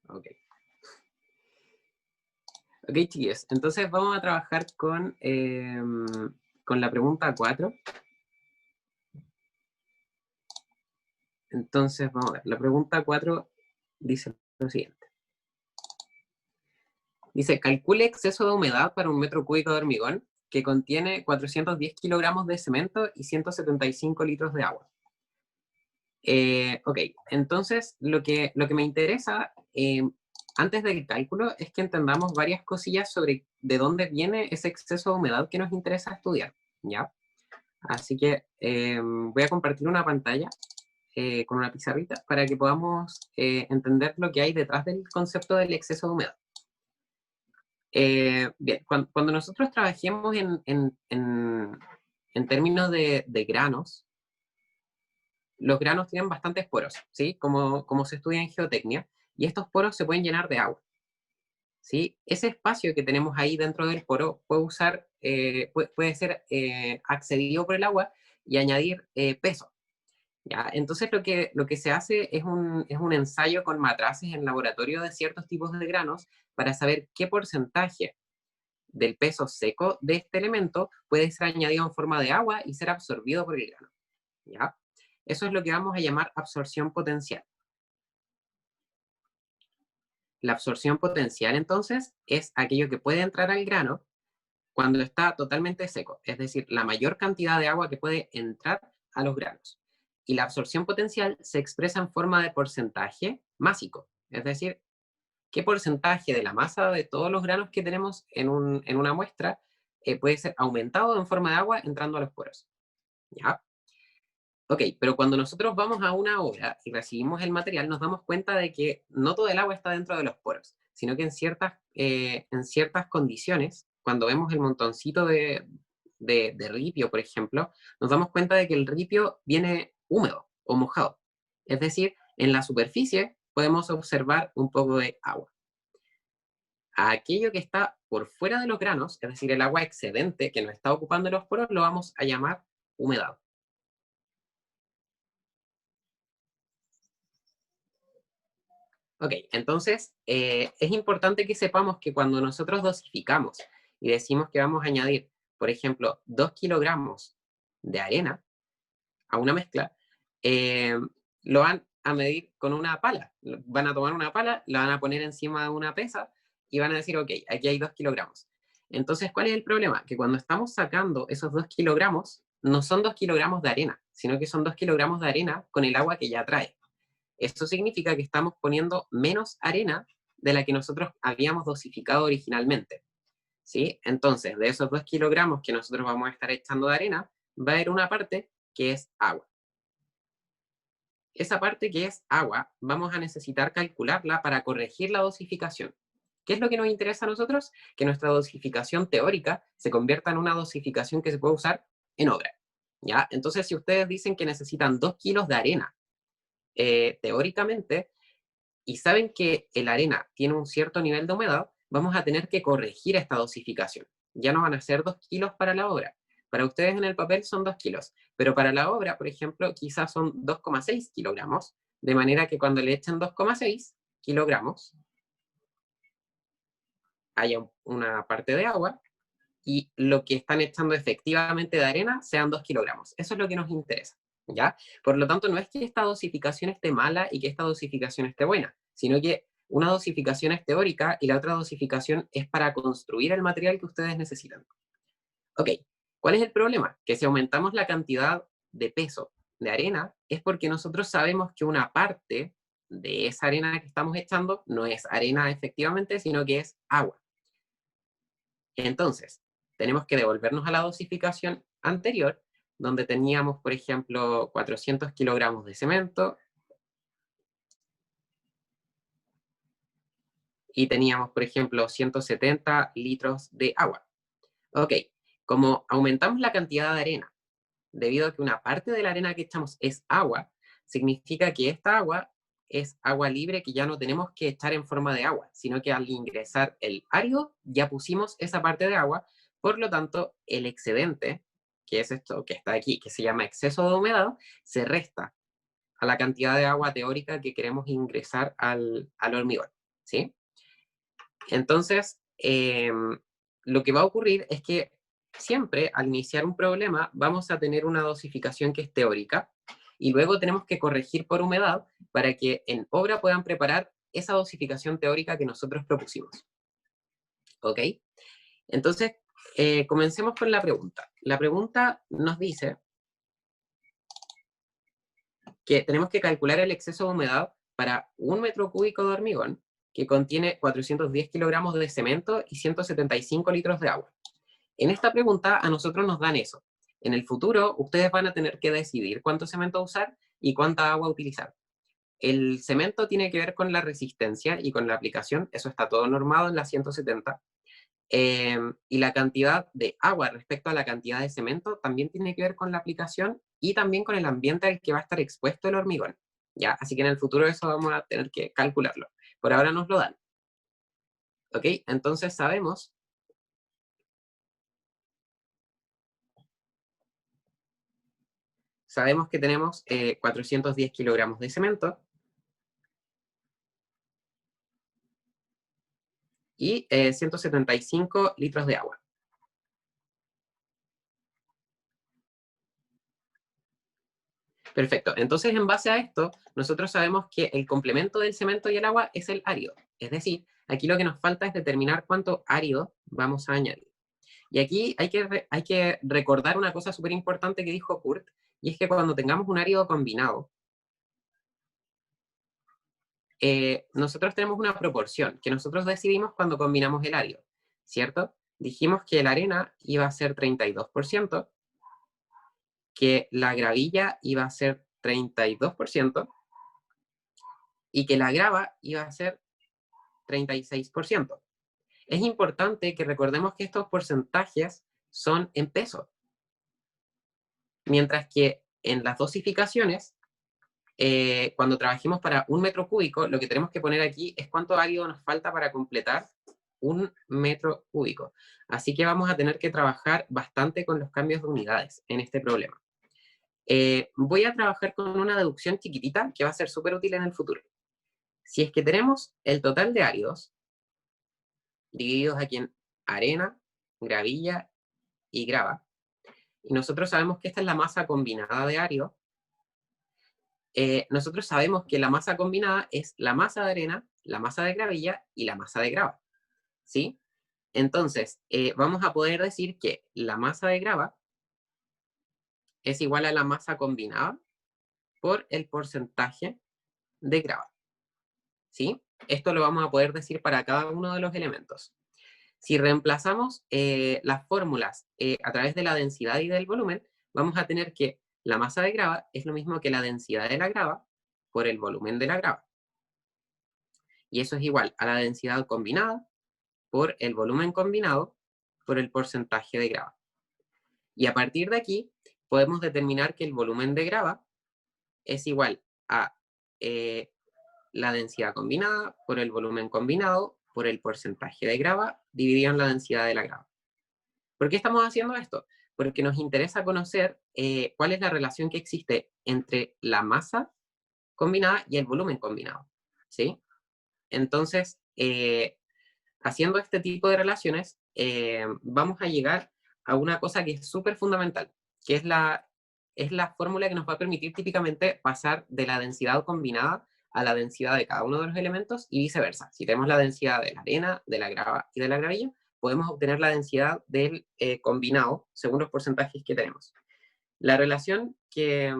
Ok. Ok, chiquillos. Entonces vamos a trabajar con la pregunta 4. Entonces, vamos a ver. La pregunta 4 dice lo siguiente. Dice, calcule exceso de humedad para un metro cúbico de hormigón que contiene 410 kilogramos de cemento y 175 litros de agua. Ok, entonces lo que me interesa antes del cálculo es que entendamos varias cosillas sobre de dónde viene ese exceso de humedad que nos interesa estudiar, ¿ya? Así que voy a compartir una pantalla con una pizarrita para que podamos entender lo que hay detrás del concepto del exceso de humedad. Bien, cuando nosotros trabajemos en términos de granos, los granos tienen bastantes poros, ¿sí? Como se estudia en geotecnia, y estos poros se pueden llenar de agua, ¿sí? Ese espacio que tenemos ahí dentro del poro puede ser accedido por el agua y añadir peso, ¿ya? Entonces lo que se hace es un ensayo con matraces en laboratorio de ciertos tipos de granos para saber qué porcentaje del peso seco de este elemento puede ser añadido en forma de agua y ser absorbido por el grano, ¿ya? Eso es lo que vamos a llamar absorción potencial. La absorción potencial, entonces, es aquello que puede entrar al grano cuando está totalmente seco, es decir, la mayor cantidad de agua que puede entrar a los granos. Y la absorción potencial se expresa en forma de porcentaje másico, es decir, qué porcentaje de la masa de todos los granos que tenemos en una muestra puede ser aumentado en forma de agua entrando a los poros. ¿Ya? Ok, pero cuando nosotros vamos a una obra y recibimos el material, nos damos cuenta de que no todo el agua está dentro de los poros, sino que en ciertas condiciones, cuando vemos el montoncito de ripio, por ejemplo, nos damos cuenta de que el ripio viene húmedo o mojado. Es decir, en la superficie podemos observar un poco de agua. A aquello que está por fuera de los granos, es decir, el agua excedente que nos está ocupando los poros, lo vamos a llamar humedad. Ok, entonces es importante que sepamos que cuando nosotros dosificamos y decimos que vamos a añadir, por ejemplo, 2 kilogramos de arena a una mezcla, lo van a medir con una pala. Van a tomar una pala, la van a poner encima de una pesa y van a decir, ok, aquí hay 2 kilogramos. Entonces, ¿cuál es el problema? Que cuando estamos sacando esos 2 kilogramos, no son 2 kilogramos de arena, sino que son 2 kilogramos de arena con el agua que ya trae. Esto significa que estamos poniendo menos arena de la que nosotros habíamos dosificado originalmente, ¿sí? Entonces, de esos 2 kilogramos que nosotros vamos a estar echando de arena, va a haber una parte que es agua. esa parte que es agua, vamos a necesitar calcularla para corregir la dosificación. ¿Qué es lo que nos interesa a nosotros? Que nuestra dosificación teórica se convierta en una dosificación que se puede usar en obra. ¿Ya? Entonces, si ustedes dicen que necesitan 2 kilos de arena, teóricamente, y saben que la arena tiene un cierto nivel de humedad, vamos a tener que corregir esta dosificación. Ya no van a ser 2 kilos para la obra. Para ustedes en el papel son 2 kilos, pero para la obra, por ejemplo, quizás son 2,6 kilogramos, de manera que cuando le echen 2,6 kilogramos, haya una parte de agua, y lo que están echando efectivamente de arena sean 2 kilogramos. Eso es lo que nos interesa, ¿ya? Por lo tanto, no es que esta dosificación esté mala y que esta dosificación esté buena, sino que una dosificación es teórica y la otra dosificación es para construir el material que ustedes necesitan. Ok, ¿cuál es el problema? Que si aumentamos la cantidad de peso de arena, es porque nosotros sabemos que una parte de esa arena que estamos echando no es arena efectivamente, sino que es agua. Entonces, tenemos que devolvernos a la dosificación anterior, donde teníamos, por ejemplo, 400 kilogramos de cemento, y teníamos, por ejemplo, 170 litros de agua. Ok, como aumentamos la cantidad de arena, debido a que una parte de la arena que echamos es agua, significa que esta agua es agua libre que ya no tenemos que echar en forma de agua, sino que al ingresar el árido ya pusimos esa parte de agua, por lo tanto el excedente, que es esto que está aquí, que se llama exceso de humedad, se resta a la cantidad de agua teórica que queremos ingresar al hormigón, ¿sí? Entonces, lo que va a ocurrir es que siempre al iniciar un problema vamos a tener una dosificación que es teórica y luego tenemos que corregir por humedad para que en obra puedan preparar esa dosificación teórica que nosotros propusimos. ¿Ok? Entonces, comencemos con la pregunta. La pregunta nos dice que tenemos que calcular el exceso de humedad para 1 metro cúbico de hormigón que contiene 410 kilogramos de cemento y 175 litros de agua. En esta pregunta a nosotros nos dan eso. En el futuro, ustedes van a tener que decidir cuánto cemento usar y cuánta agua utilizar. El cemento tiene que ver con la resistencia y con la aplicación, eso está todo normado en la 170. Y la cantidad de agua respecto a la cantidad de cemento también tiene que ver con la aplicación y también con el ambiente al que va a estar expuesto el hormigón. ¿Ya? Así que en el futuro eso vamos a tener que calcularlo. Por ahora nos lo dan. ¿Ok? Entonces sabemos que tenemos 410 kilogramos de cemento y 175 litros de agua. Perfecto. Entonces, en base a esto, nosotros sabemos que el complemento del cemento y el agua es el árido. Es decir, aquí lo que nos falta es determinar cuánto árido vamos a añadir. Y aquí hay que recordar una cosa súper importante que dijo Kurt, y es que cuando tengamos un árido combinado, nosotros tenemos una proporción que nosotros decidimos cuando combinamos el árido, ¿cierto? Dijimos que la arena iba a ser 32%, que la gravilla iba a ser 32% y que la grava iba a ser 36%. Es importante que recordemos que estos porcentajes son en peso, mientras que en las dosificaciones, cuando trabajemos para 1 metro cúbico, lo que tenemos que poner aquí es cuánto árido nos falta para completar 1 metro cúbico. Así que vamos a tener que trabajar bastante con los cambios de unidades en este problema. Voy a trabajar con una deducción chiquitita que va a ser súper útil en el futuro. Si es que tenemos el total de áridos, divididos aquí en arena, gravilla y grava, y nosotros sabemos que esta es la masa combinada de árido, nosotros sabemos que la masa combinada es la masa de arena, la masa de gravilla y la masa de grava, ¿sí? Entonces, vamos a poder decir que la masa de grava es igual a la masa combinada por el porcentaje de grava, ¿sí? Esto lo vamos a poder decir para cada uno de los elementos. Si reemplazamos las fórmulas a través de la densidad y del volumen, vamos a tener que la masa de grava es lo mismo que la densidad de la grava por el volumen de la grava. Y eso es igual a la densidad combinada por el volumen combinado por el porcentaje de grava. Y a partir de aquí podemos determinar que el volumen de grava es igual a la densidad combinada por el volumen combinado por el porcentaje de grava dividido en la densidad de la grava. ¿Por qué estamos haciendo esto? Porque nos interesa conocer cuál es la relación que existe entre la masa combinada y el volumen combinado, ¿sí? Entonces, haciendo este tipo de relaciones, vamos a llegar a una cosa que es súper fundamental, que es la fórmula que nos va a permitir típicamente pasar de la densidad combinada a la densidad de cada uno de los elementos y viceversa. Si tenemos la densidad de la arena, de la grava y de la gravilla, podemos obtener la densidad del combinado según los porcentajes que tenemos. La relación que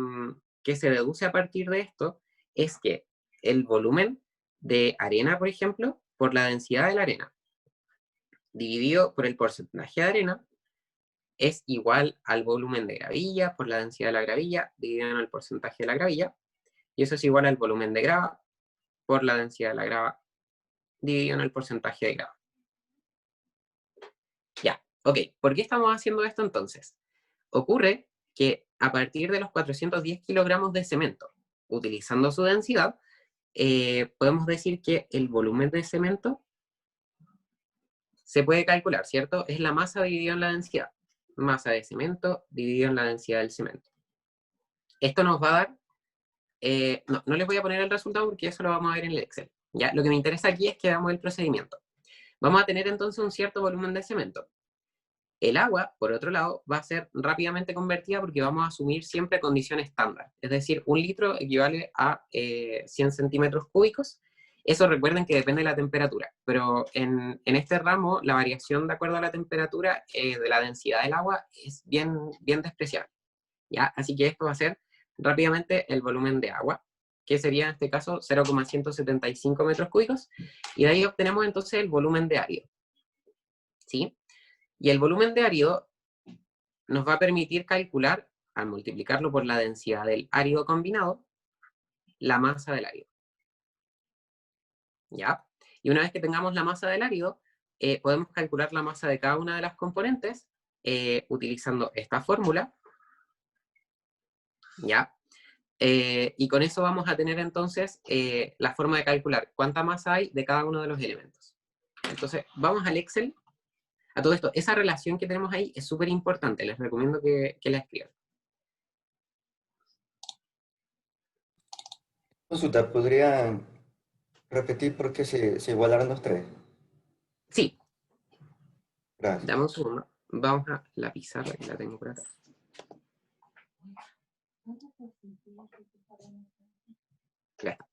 se deduce a partir de esto es que el volumen de arena, por ejemplo, por la densidad de la arena, dividido por el porcentaje de arena, es igual al volumen de gravilla por la densidad de la gravilla, dividido en el porcentaje de la gravilla, y eso es igual al volumen de grava por la densidad de la grava, dividido en el porcentaje de grava. Ya, ok. ¿Por qué estamos haciendo esto entonces? Ocurre que a partir de los 410 kilogramos de cemento, utilizando su densidad, podemos decir que el volumen de cemento se puede calcular, ¿cierto? Es la masa dividida en la densidad. Masa de cemento dividido en la densidad del cemento. Esto nos va a dar... no les voy a poner el resultado porque eso lo vamos a ver en el Excel. ¿Ya? Lo que me interesa aquí es que veamos el procedimiento. Vamos a tener entonces un cierto volumen de cemento. El agua, por otro lado, va a ser rápidamente convertida porque vamos a asumir siempre condiciones estándar. Es decir, 1 litro equivale a 100 centímetros cúbicos. Eso recuerden que depende de la temperatura, pero en este ramo la variación de acuerdo a la temperatura de la densidad del agua es bien despreciable, ¿ya? Así que esto va a ser rápidamente el volumen de agua, que sería en este caso 0,175 metros cúbicos, y de ahí obtenemos entonces el volumen de árido, ¿sí? Y el volumen de árido nos va a permitir calcular, al multiplicarlo por la densidad del árido combinado, la masa del árido. ¿Ya? Y una vez que tengamos la masa del árido, podemos calcular la masa de cada una de las componentes utilizando esta fórmula. ¿Ya? Y con eso vamos a tener entonces la forma de calcular cuánta masa hay de cada uno de los elementos. Entonces, vamos al Excel. A todo esto, esa relación que tenemos ahí es súper importante. Les recomiendo que la escriban. Consulta, ¿podría repetir por qué se igualaron los tres? Sí, Gracias. dame un segundo. Vamos a la pizarra que la tengo por acá. Ya está.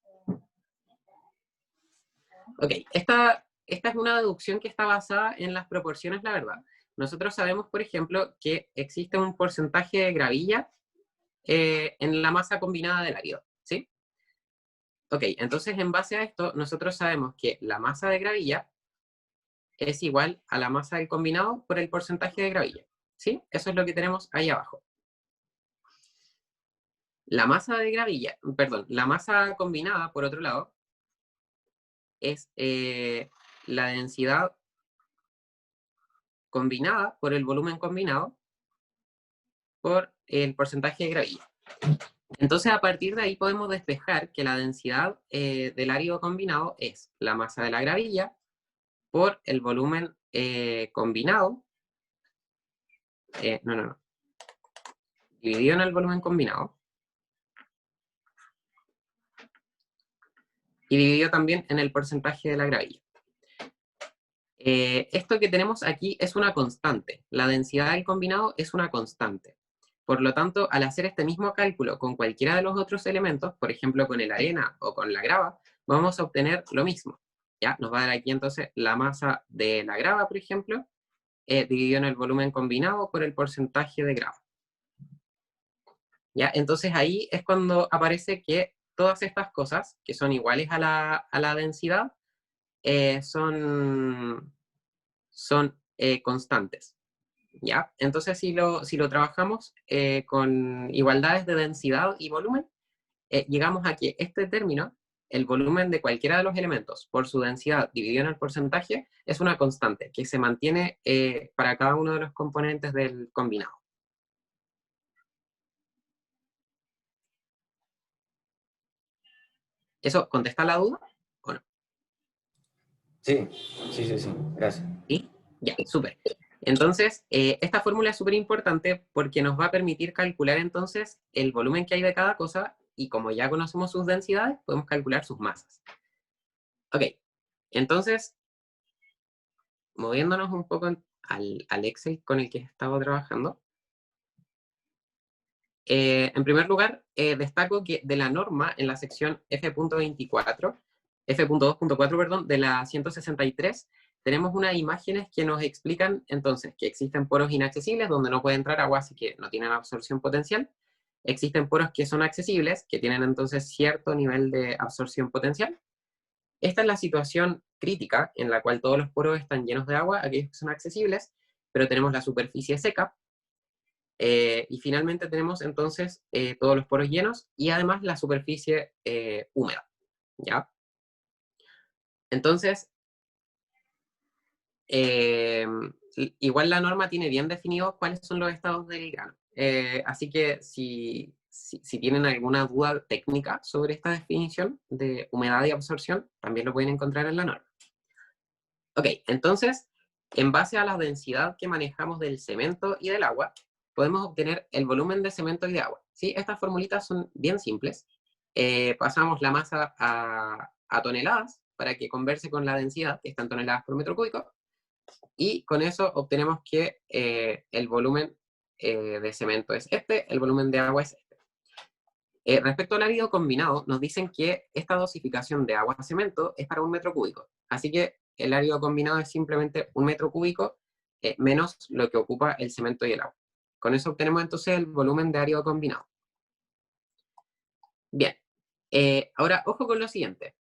Ok, esta es una deducción que está basada en las proporciones, la verdad. Nosotros sabemos, por ejemplo, que existe un porcentaje de gravilla en la masa combinada del árido, ¿sí? Ok, entonces en base a esto, nosotros sabemos que la masa de gravilla es igual a la masa del combinado por el porcentaje de gravilla, ¿sí? Eso es lo que tenemos ahí abajo. La masa de gravilla, perdón, la masa combinada, por otro lado, es la densidad combinada por el volumen combinado por el porcentaje de gravilla. Entonces, a partir de ahí podemos despejar que la densidad del árido combinado es la masa de la gravilla por el volumen combinado, dividido en el volumen combinado, y dividido también en el porcentaje de la gravilla. Esto que tenemos aquí es una constante. La densidad del combinado es una constante. Por lo tanto, al hacer este mismo cálculo con cualquiera de los otros elementos, por ejemplo con el arena o con la grava, vamos a obtener lo mismo. ¿Ya? Nos va a dar aquí entonces la masa de la grava, por ejemplo, dividido en el volumen combinado por el porcentaje de grava. ¿Ya? Entonces ahí es cuando aparece que todas estas cosas, que son iguales a la densidad, son constantes. ¿Ya? Entonces si lo trabajamos con igualdades de densidad y volumen, llegamos a que este término, el volumen de cualquiera de los elementos por su densidad dividido en el porcentaje, es una constante que se mantiene para cada uno de los componentes del combinado. ¿Eso contesta la duda o no? Sí, gracias. ¿Sí? Ya, súper. Entonces, esta fórmula es súper importante porque nos va a permitir calcular entonces el volumen que hay de cada cosa, y como ya conocemos sus densidades, podemos calcular sus masas. Ok, entonces, moviéndonos un poco al Excel con el que he estado trabajando. En primer lugar, destaco que de la norma en la sección F.24, F.2.4, perdón, de la 163, tenemos unas imágenes que nos explican entonces que existen poros inaccesibles donde no puede entrar agua, así que no tienen absorción potencial. Existen poros que son accesibles, que tienen entonces cierto nivel de absorción potencial. Esta es la situación crítica en la cual todos los poros están llenos de agua, aquellos que son accesibles, pero tenemos la superficie seca. Y finalmente tenemos entonces todos los poros llenos y además la superficie húmeda, ¿ya? Entonces, igual la norma tiene bien definidos cuáles son los estados del grano. Así que si tienen alguna duda técnica sobre esta definición de humedad y absorción, también lo pueden encontrar en la norma. Ok, entonces, en base a la densidad que manejamos del cemento y del agua, podemos obtener el volumen de cemento y de agua. ¿Sí? Estas formulitas son bien simples. Pasamos la masa a toneladas para que converse con la densidad, que está en toneladas por metro cúbico, y con eso obtenemos que el volumen de cemento es este, el volumen de agua es este. Respecto al árido combinado, nos dicen que esta dosificación de agua a cemento es para 1 metro cúbico. Así que el árido combinado es simplemente 1 metro cúbico menos lo que ocupa el cemento y el agua. Con eso obtenemos entonces el volumen de árido combinado. Bien, ahora ojo con lo siguiente.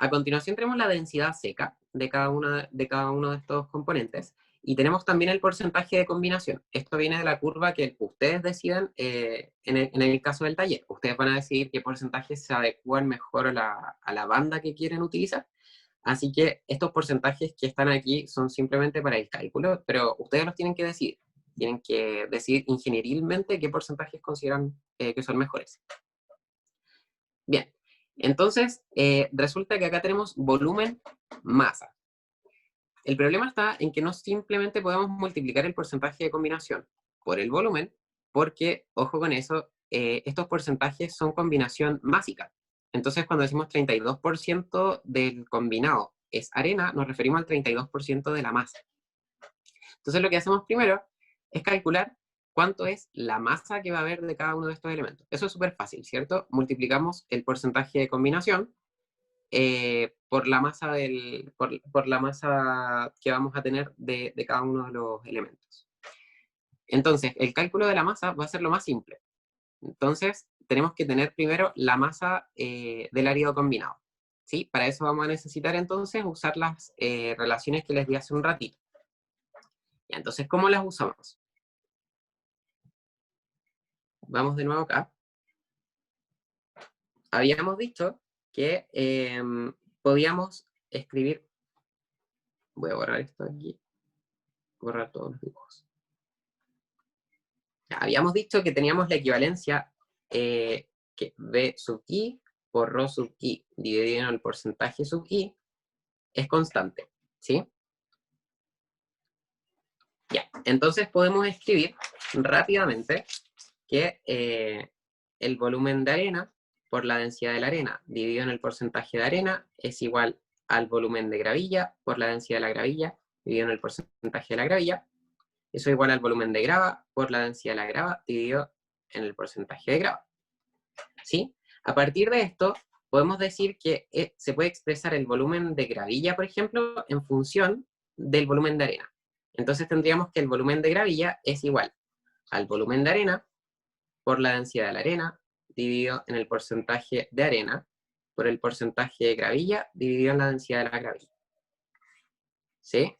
A continuación tenemos la densidad seca de cada uno de estos componentes, y tenemos también el porcentaje de combinación. Esto viene de la curva que ustedes decidan en el caso del taller. Ustedes van a decidir qué porcentajes se adecúan mejor a la banda que quieren utilizar. Así que estos porcentajes que están aquí son simplemente para el cálculo, pero ustedes los tienen que decidir. Tienen que decidir ingenierilmente qué porcentajes consideran que son mejores. Bien, entonces resulta que acá tenemos volumen, masa. El problema está en que no simplemente podemos multiplicar el porcentaje de combinación por el volumen, porque, ojo con eso, estos porcentajes son combinación másica. Entonces, cuando decimos 32% del combinado es arena, nos referimos al 32% de la masa. Entonces, lo que hacemos primero es calcular cuánto es la masa que va a haber de cada uno de estos elementos. Eso es súper fácil, ¿cierto? Multiplicamos el porcentaje de combinación por la masa por la masa que vamos a tener de cada uno de los elementos. Entonces, el cálculo de la masa va a ser lo más simple. Entonces, tenemos que tener primero la masa del árido combinado, ¿sí? Para eso vamos a necesitar entonces usar las relaciones que les di hace un ratito. Y entonces, ¿cómo las usamos? Vamos de nuevo acá. Habíamos dicho que podíamos escribir, voy a borrar esto aquí, borrar todos los dibujos. Habíamos dicho que teníamos la equivalencia que B sub i por ρ sub i dividido en el porcentaje sub i es constante, ¿sí? Ya, entonces podemos escribir rápidamente que el volumen de arena por la densidad de la arena dividido en el porcentaje de arena es igual al volumen de gravilla por la densidad de la gravilla dividido en el porcentaje de la gravilla. Eso es igual al volumen de grava por la densidad de la grava dividido en el porcentaje de grava. ¿Sí? A partir de esto, podemos decir que se puede expresar el volumen de gravilla, por ejemplo, en función del volumen de arena. Entonces tendríamos que el volumen de gravilla es igual al volumen de arena por la densidad de la arena dividido en el porcentaje de arena por el porcentaje de gravilla dividido en la densidad de la gravilla. ¿Sí?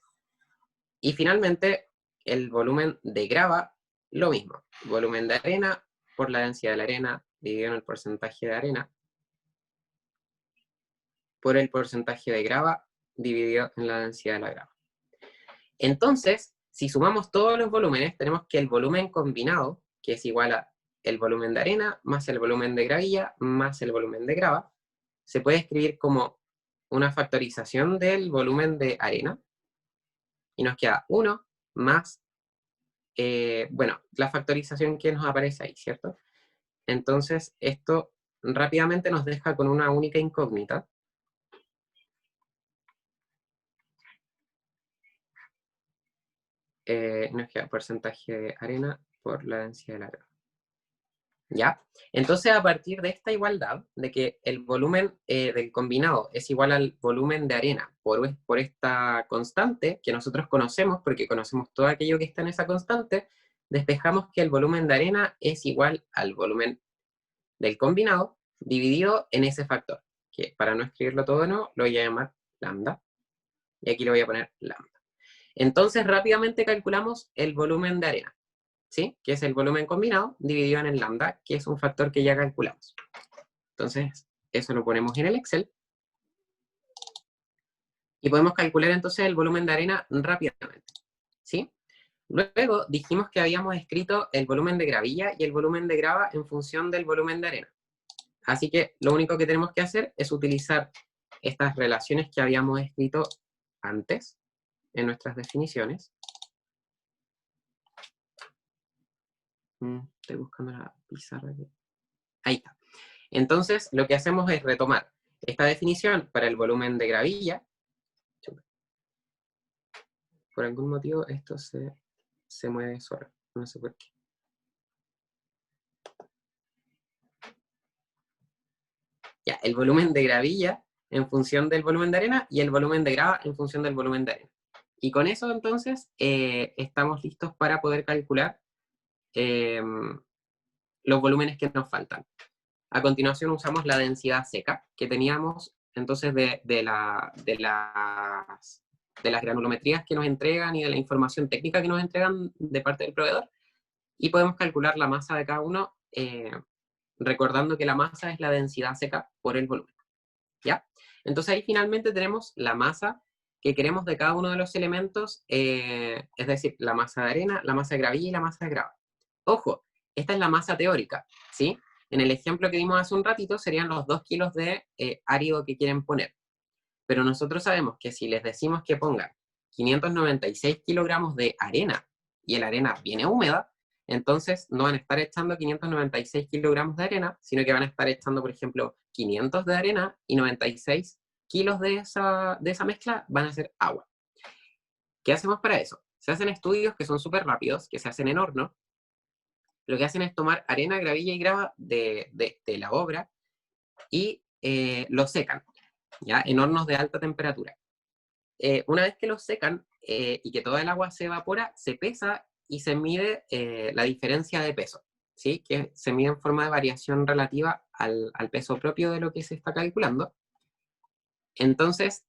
Y finalmente, el volumen de grava, lo mismo. Volumen de arena por la densidad de la arena dividido en el porcentaje de arena por el porcentaje de grava dividido en la densidad de la grava. Entonces, si sumamos todos los volúmenes, tenemos que el volumen combinado, que es igual a el volumen de arena más el volumen de gravilla más el volumen de grava, se puede escribir como una factorización del volumen de arena, y nos queda 1 más, bueno, la factorización que nos aparece ahí, ¿cierto? Entonces, esto rápidamente nos deja con una única incógnita. Nos queda porcentaje de arena por la densidad de la grava. ¿Ya? Entonces, a partir de esta igualdad, de que el volumen del combinado es igual al volumen de arena por esta constante, que nosotros conocemos, porque conocemos todo aquello que está en esa constante, despejamos que el volumen de arena es igual al volumen del combinado, dividido en ese factor, que para no escribirlo todo no, lo voy a llamar lambda, y aquí le voy a poner lambda. Entonces, rápidamente calculamos el volumen de arena, ¿sí? Que es el volumen combinado dividido en el lambda, que es un factor que ya calculamos. Entonces, eso lo ponemos en el Excel. Y podemos calcular entonces el volumen de arena rápidamente, ¿sí? Luego dijimos que habíamos escrito el volumen de gravilla y el volumen de grava en función del volumen de arena. Así que lo único que tenemos que hacer es utilizar estas relaciones que habíamos escrito antes en nuestras definiciones. Estoy buscando la pizarra aquí. Ahí está. Entonces, lo que hacemos es retomar esta definición para el volumen de gravilla. Por algún motivo esto se mueve solo. No sé por qué. Ya, el volumen de gravilla en función del volumen de arena y el volumen de grava en función del volumen de arena. Y con eso, entonces, estamos listos para poder calcular los volúmenes que nos faltan. A continuación usamos la densidad seca que teníamos entonces de las granulometrías que nos entregan y de la información técnica que nos entregan de parte del proveedor, y podemos calcular la masa de cada uno, recordando que la masa es la densidad seca por el volumen. ¿Ya? Entonces ahí finalmente tenemos la masa que queremos de cada uno de los elementos, es decir, la masa de arena, la masa de gravilla y la masa de grava. Ojo, esta es la masa teórica, ¿sí? En el ejemplo que vimos hace un ratito serían los 2 kilos de árido que quieren poner. Pero nosotros sabemos que si les decimos que pongan 596 kilogramos de arena y la arena viene húmeda, entonces no van a estar echando 596 kilogramos de arena, sino que van a estar echando, por ejemplo, 500 de arena y 96 kilos de esa mezcla van a ser agua. ¿Qué hacemos para eso? Se hacen estudios que son súper rápidos, que se hacen en horno. Lo que hacen es tomar arena, gravilla y grava de la obra y lo secan, ¿ya? En hornos de alta temperatura. Una vez que lo secan y que toda el agua se evapora, se pesa y se mide la diferencia de peso, ¿sí? Que se mide en forma de variación relativa al peso propio de lo que se está calculando. Entonces,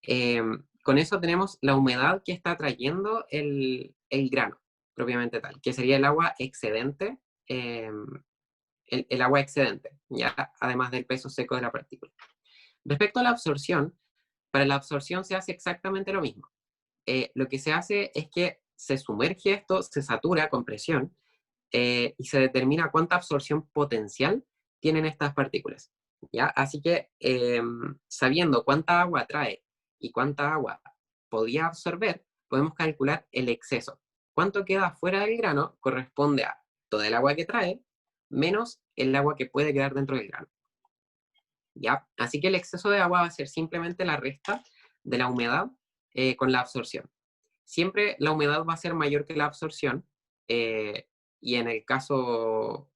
con eso tenemos la humedad que está trayendo el grano, propiamente tal, que sería el agua excedente, el agua excedente, ya además del peso seco de la partícula. Respecto a la absorción, para la absorción se hace exactamente lo mismo. Lo que se hace es que se sumerge esto, se satura con presión, y se determina cuánta absorción potencial tienen estas partículas, ¿ya? Así que, sabiendo cuánta agua trae y cuánta agua podía absorber, podemos calcular el exceso. Cuánto queda fuera del grano corresponde a toda el agua que trae, menos el agua que puede quedar dentro del grano. ¿Ya? Así que el exceso de agua va a ser simplemente la resta de la humedad con la absorción. Siempre la humedad va a ser mayor que la absorción, y en el caso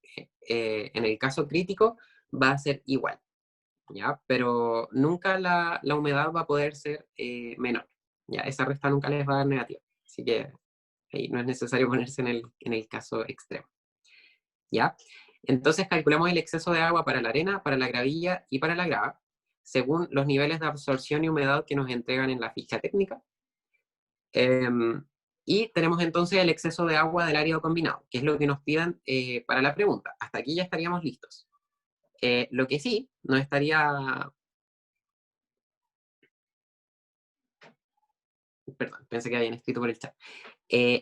crítico va a ser igual, ¿ya? Pero nunca la humedad va a poder ser menor, ¿ya? Esa resta nunca les va a dar negativa. Así que ahí no es necesario ponerse en el caso extremo, ¿ya? Entonces calculamos el exceso de agua para la arena, para la gravilla y para la grava, según los niveles de absorción y humedad que nos entregan en la ficha técnica. Y tenemos entonces el exceso de agua del árido combinado, que es lo que nos pidan para la pregunta. Hasta aquí ya estaríamos listos. Lo que sí, no estaría... Perdón, pensé que habían escrito por el chat.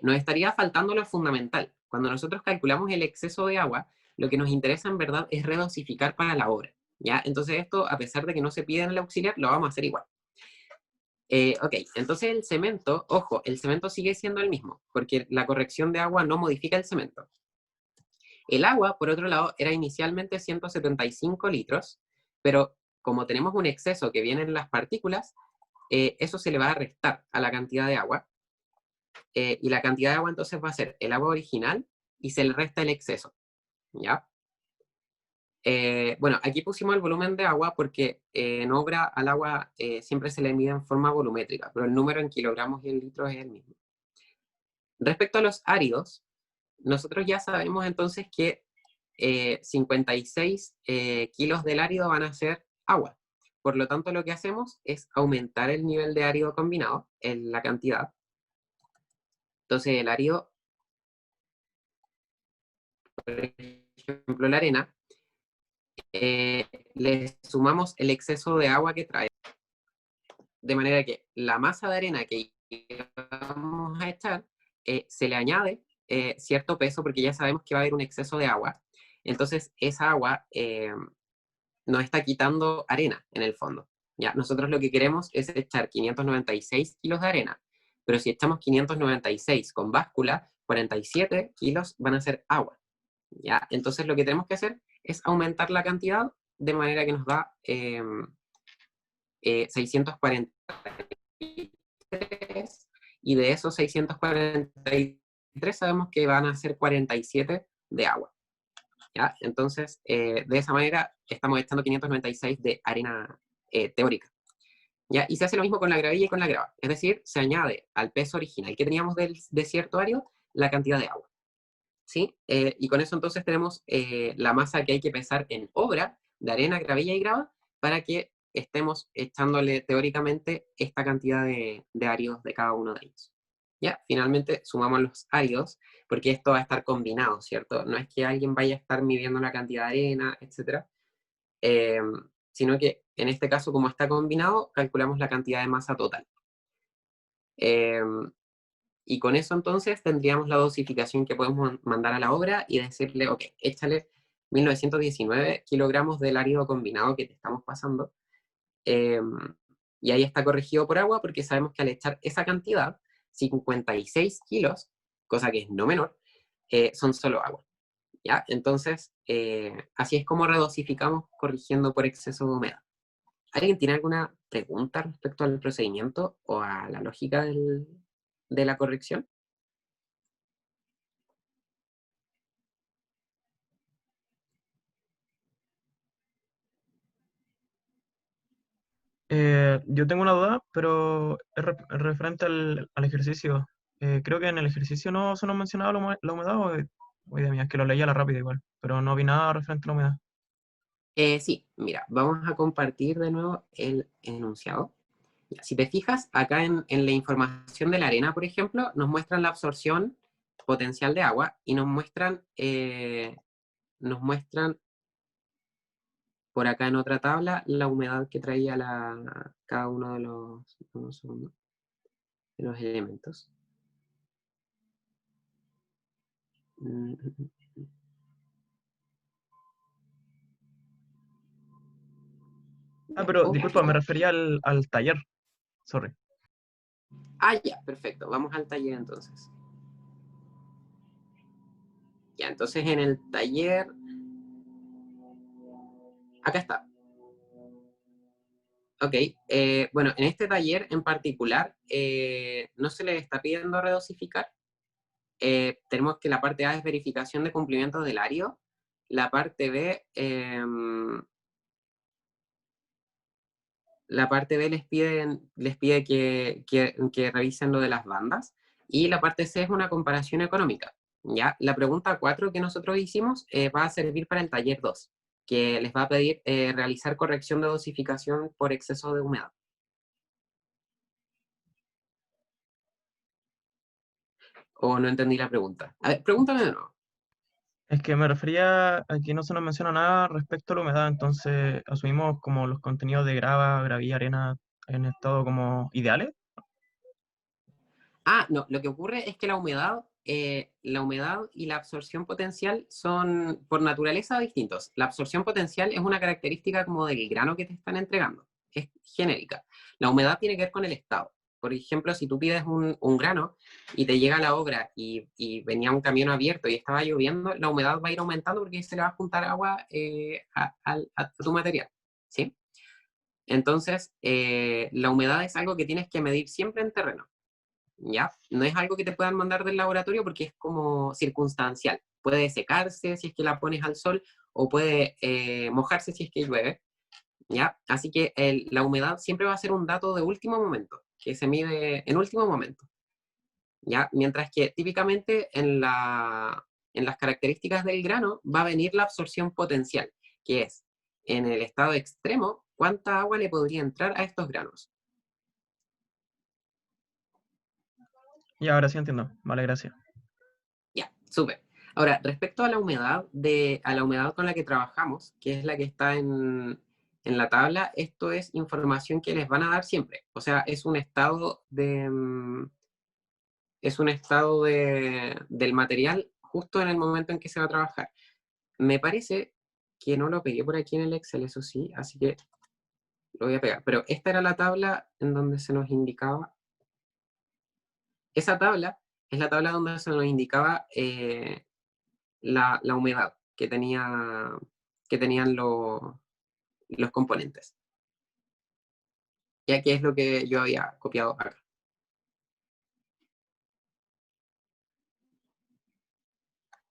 Nos estaría faltando lo fundamental. Cuando nosotros calculamos el exceso de agua, lo que nos interesa en verdad es redosificar para la obra, ¿ya? Entonces esto, a pesar de que no se pide en el auxiliar, lo vamos a hacer igual. Ok, entonces el cemento, ojo, el cemento sigue siendo el mismo, porque la corrección de agua no modifica el cemento. El agua, por otro lado, era inicialmente 175 litros, pero como tenemos un exceso que viene en las partículas, eso se le va a restar a la cantidad de agua, y la cantidad de agua entonces va a ser el agua original y se le resta el exceso, ¿ya? Bueno, aquí pusimos el volumen de agua porque en obra al agua siempre se le mide en forma volumétrica, pero el número en kilogramos y en litros es el mismo. Respecto a los áridos, nosotros ya sabemos entonces que 56 kilos del árido van a ser agua. Por lo tanto, lo que hacemos es aumentar el nivel de árido combinado, en la cantidad. Entonces, el árido, por ejemplo, la arena, le sumamos el exceso de agua que trae. De manera que la masa de arena que vamos a echar, se le añade cierto peso porque ya sabemos que va a haber un exceso de agua. Entonces, esa agua nos está quitando arena en el fondo. ¿Ya? Nosotros lo que queremos es echar 596 kilos de arena, pero si echamos 596 con báscula, 47 kilos van a ser agua. ¿Ya? Entonces lo que tenemos que hacer es aumentar la cantidad de manera que nos da 643, y de esos 643 sabemos que van a ser 47 de agua. ¿Ya? Entonces, de esa manera estamos echando 596 de arena teórica. ¿Ya? Y se hace lo mismo con la gravilla y con la grava. Es decir, se añade al peso original que teníamos del desierto árido la cantidad de agua. ¿Sí? Y con eso entonces tenemos la masa que hay que pesar en obra de arena, gravilla y grava para que estemos echándole teóricamente esta cantidad de áridos de cada uno de ellos. ¿Ya? Finalmente sumamos los áridos, porque esto va a estar combinado, ¿cierto? No es que alguien vaya a estar midiendo la cantidad de arena, etc. Sino que en este caso, como está combinado, calculamos la cantidad de masa total. Y con eso entonces tendríamos la dosificación que podemos mandar a la obra y decirle, ok, échale 1919 kilogramos del árido combinado que te estamos pasando. Y ahí está corregido por agua porque sabemos que al echar esa cantidad, 56 kilos, cosa que es no menor, son solo agua. ¿Ya? Entonces, así es como redosificamos corrigiendo por exceso de humedad. ¿Alguien tiene alguna pregunta respecto al procedimiento o a la lógica de la corrección? Yo tengo una duda, pero es referente al ejercicio. Creo que en el ejercicio no se nos mencionaba la humedad, o idea mía, es que lo leía a la rápida igual, pero no vi nada referente a la humedad. Sí, mira, vamos a compartir de nuevo el enunciado. Ya, si te fijas, acá en la información de la arena, por ejemplo, nos muestran la absorción potencial de agua y nos muestran por acá en otra tabla la humedad que traía cada uno de los elementos. Pero Oh, disculpa, me refería al taller. Sorry. ya, perfecto. Vamos al taller entonces. Ya, entonces en el taller... Acá está. Ok, bueno, en este taller en particular no se le está pidiendo redosificar. Tenemos que la parte A es verificación de cumplimiento del árido. La parte B... La parte B les pide que revisen lo de las bandas, y la parte C es una comparación económica. ¿Ya? La pregunta 4 que nosotros hicimos va a servir para el taller 2, que les va a pedir realizar corrección de dosificación por exceso de humedad. ¿O no entendí la pregunta? A ver, pregúntame de nuevo. Es que me refería a que no se nos menciona nada respecto a la humedad, entonces asumimos como los contenidos de grava, gravilla, arena en estado como ideales. Ah, no, lo que ocurre es que la humedad y la absorción potencial son por naturaleza distintos. La absorción potencial es una característica como del grano que te están entregando, es genérica. La humedad tiene que ver con el estado. Por ejemplo, si tú pides un grano y te llega la obra y venía un camión abierto y estaba lloviendo, la humedad va a ir aumentando porque se le va a juntar agua a tu material, ¿sí? Entonces, la humedad es algo que tienes que medir siempre en terreno. ¿Ya? No es algo que te puedan mandar del laboratorio porque es como circunstancial. Puede secarse si es que la pones al sol o puede mojarse si es que llueve, ¿ya? Así que la humedad siempre va a ser un dato de último momento, que se mide en último momento, ¿ya? Mientras que típicamente en las características del grano va a venir la absorción potencial, que es en el estado extremo, cuánta agua le podría entrar a estos granos. Y ahora sí entiendo. Vale, gracias. Ya, súper. Ahora, respecto a la humedad a la humedad con la que trabajamos, que es la que está en la tabla, esto es información que les van a dar siempre. O sea, es un estado del material justo en el momento en que se va a trabajar. Me parece que no lo pegué por aquí en el Excel, eso sí, así que lo voy a pegar. Pero esta era la tabla en donde se nos indicaba. Esa tabla es la tabla donde se nos indicaba la humedad que tenían los componentes. Ya que es lo que yo había copiado acá.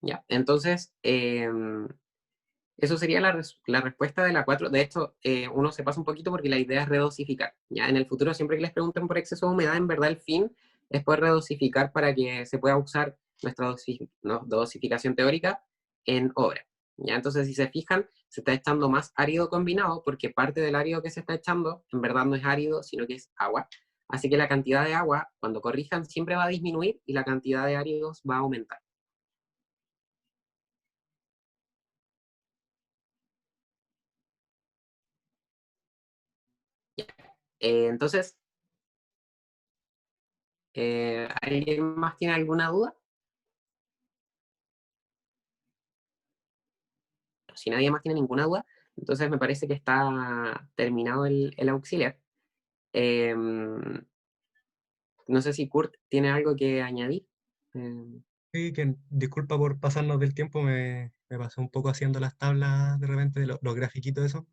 Ya, entonces, eso sería la respuesta de la 4. De hecho, uno se pasa un poquito porque la idea es redosificar. Ya en el futuro, siempre que les pregunten por exceso de humedad, en verdad el fin es poder redosificar para que se pueda usar nuestra dosificación teórica en obra. ¿Ya? Entonces, si se fijan, se está echando más árido combinado porque parte del árido que se está echando en verdad no es árido, sino que es agua. Así que la cantidad de agua, cuando corrijan, siempre va a disminuir y la cantidad de áridos va a aumentar. Entonces, ¿alguien más tiene alguna duda? Si nadie más tiene ninguna duda, entonces me parece que está terminado el auxiliar. No sé si Kurt tiene algo que añadir. Sí, que disculpa por pasarnos del tiempo, me pasé un poco haciendo las tablas de repente, los grafiquitos, eso.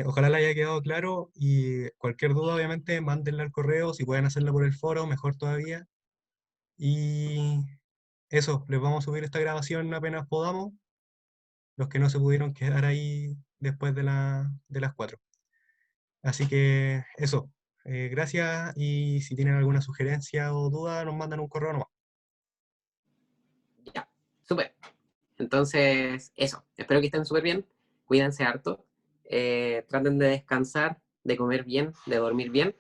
Ojalá le haya quedado claro y cualquier duda, obviamente, mándenla al correo. Si pueden hacerlo por el foro, mejor todavía. Y eso, les vamos a subir esta grabación apenas podamos, los que no se pudieron quedar ahí después de las 4. Así que eso, gracias y si tienen alguna sugerencia o duda, nos mandan un correo nomás. Ya, súper. Entonces, eso. Espero que estén súper bien. Cuídense harto. Traten de descansar, de comer bien, de dormir bien.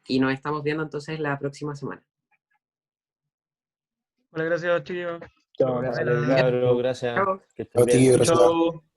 Y nos estamos viendo entonces la próxima semana. Vale, gracias, chiquillos. Chao, Gracias. vale, cabros, gracias. Chao. Que estén Chao, bien. chiquillos, gracias. Chao.